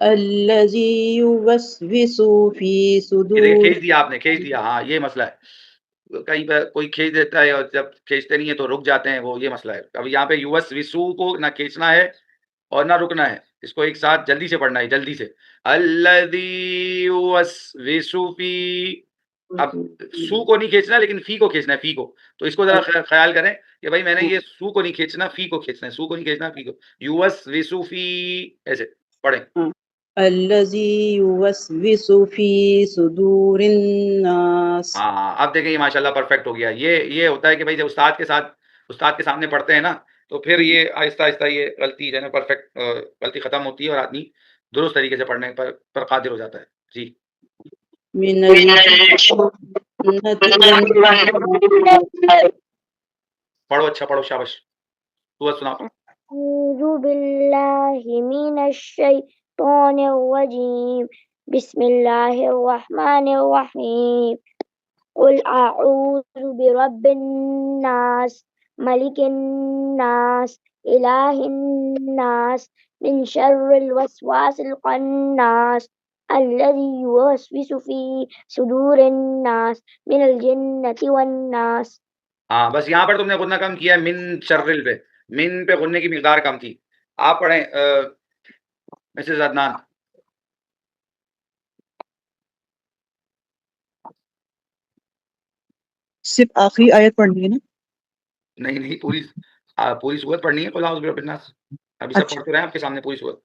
F: الذي يوسوس في
A: یہ
F: صدور
A: کھینچ دیا آپ نے کھینچ دیا ہاں یہ مسئلہ ہے کہیں پہ کوئی کھینچ دیتا ہے اور جب کھینچتے نہیں ہے تو رک جاتے ہیں وہ یہ مسئلہ ہے اب یہاں پہ يوسوس کو نہ کھینچنا ہے اور نہ رکنا ہے اس کو ایک ساتھ جلدی سے پڑھنا ہے جلدی سے الذي يوسوس في اب سو کو نہیں کھینچنا لیکن فی کو کھینچنا ہے فی کو تو اس کو ذرا خیال کریں کہ بھائی میں نے یہ سو کو نہیں کھینچنا فی کو کھینچنا ہے سو کو نہیں کھینچنا فی کو يوسوس في ایسے پڑھیں
F: الذي يوسوس في صدور الناس
A: ہاں اب دیکھیں یہ ماشاءاللہ پرفیکٹ ہو گیا یہ ہوتا ہے کہ بھائی جب استاد کے سامنے پڑھتے ہیں نا تو پھر یہ آہستہ آہستہ یہ غلطی جو ہے نا پرفیکٹ غلطی ختم ہوتی ہے اور آدمی درست طریقے سے پڑھنے پر قادر ہو جاتا ہے جی
F: من الجنة
A: پڑھو اچھا پڑھو شاباش سورۃ سناؤ
E: أعوذ بالله من الشيطان الرجيم بسم الله الرحمن الرحيم قل أعوذ برب الناس ملك الناس إله الناس من شر الوسواس الخناس الذي يوسوس في صدور الناس من الجنة والناس
A: ہاں بس یہاں پر تم نے غنہ کم کیا ہے من شرل پہ من پہ غننے کی مقدار کم تھی آپ پڑھیں مسز عدنان
G: صرف آخری آیت پڑھنی ہے نا
A: نہیں پوری سورت پڑھنی ہے قل اعوذ برب الناس ابھی سب پڑھتے رہے ہیں آپ کے سامنے پوری سورت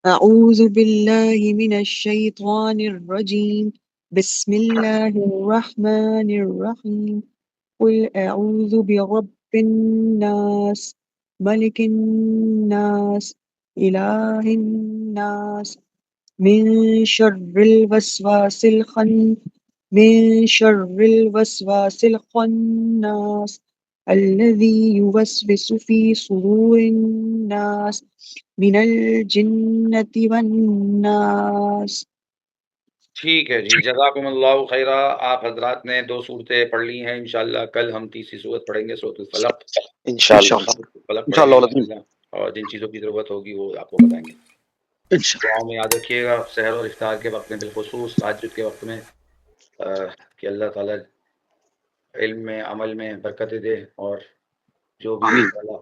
G: اعوذ باللہ من الشیطان الرجیم بسم اللہ الرحمن الرحیم قل اعوذ برب الناس ملک الناس الہ الناس من شر الوسواس الخناس الذي يوسوس في صدور الناس من الجنة والناس.
A: ٹھیک ہے جی جزاکم اللہ خیرہ آپ حضرات نے 2 صورتیں پڑھ لی ہیں انشاءاللہ کل ہم تیسری صورت پڑھیں گے سورۃ الفلق
C: انشاءاللہ
A: فلق
B: انشاءاللہ
A: پڑھیں گے اور جن چیزوں کی ضرورت ہوگی وہ آپ کو بتائیں گے دعاؤں میں یاد رکھیے گا سحر اور افطار کے وقت میں بالخصوص تہجد کے وقت میں کہ اللہ تعالیٰ علم میں عمل میں برکتیں دے اور جو بھی اللہ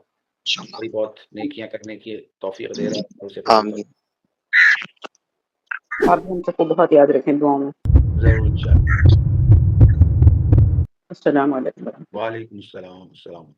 A: تھوڑی بہت نیکیاں کرنے کی توفیق دے رہا ہے اسے قبول کرے
F: آپ بھی ہم سب کو بہت یاد رکھیں دعاؤں میں.
A: ضرور انشاءاللہ
F: السلام علیکم.
A: وعلیکم السلام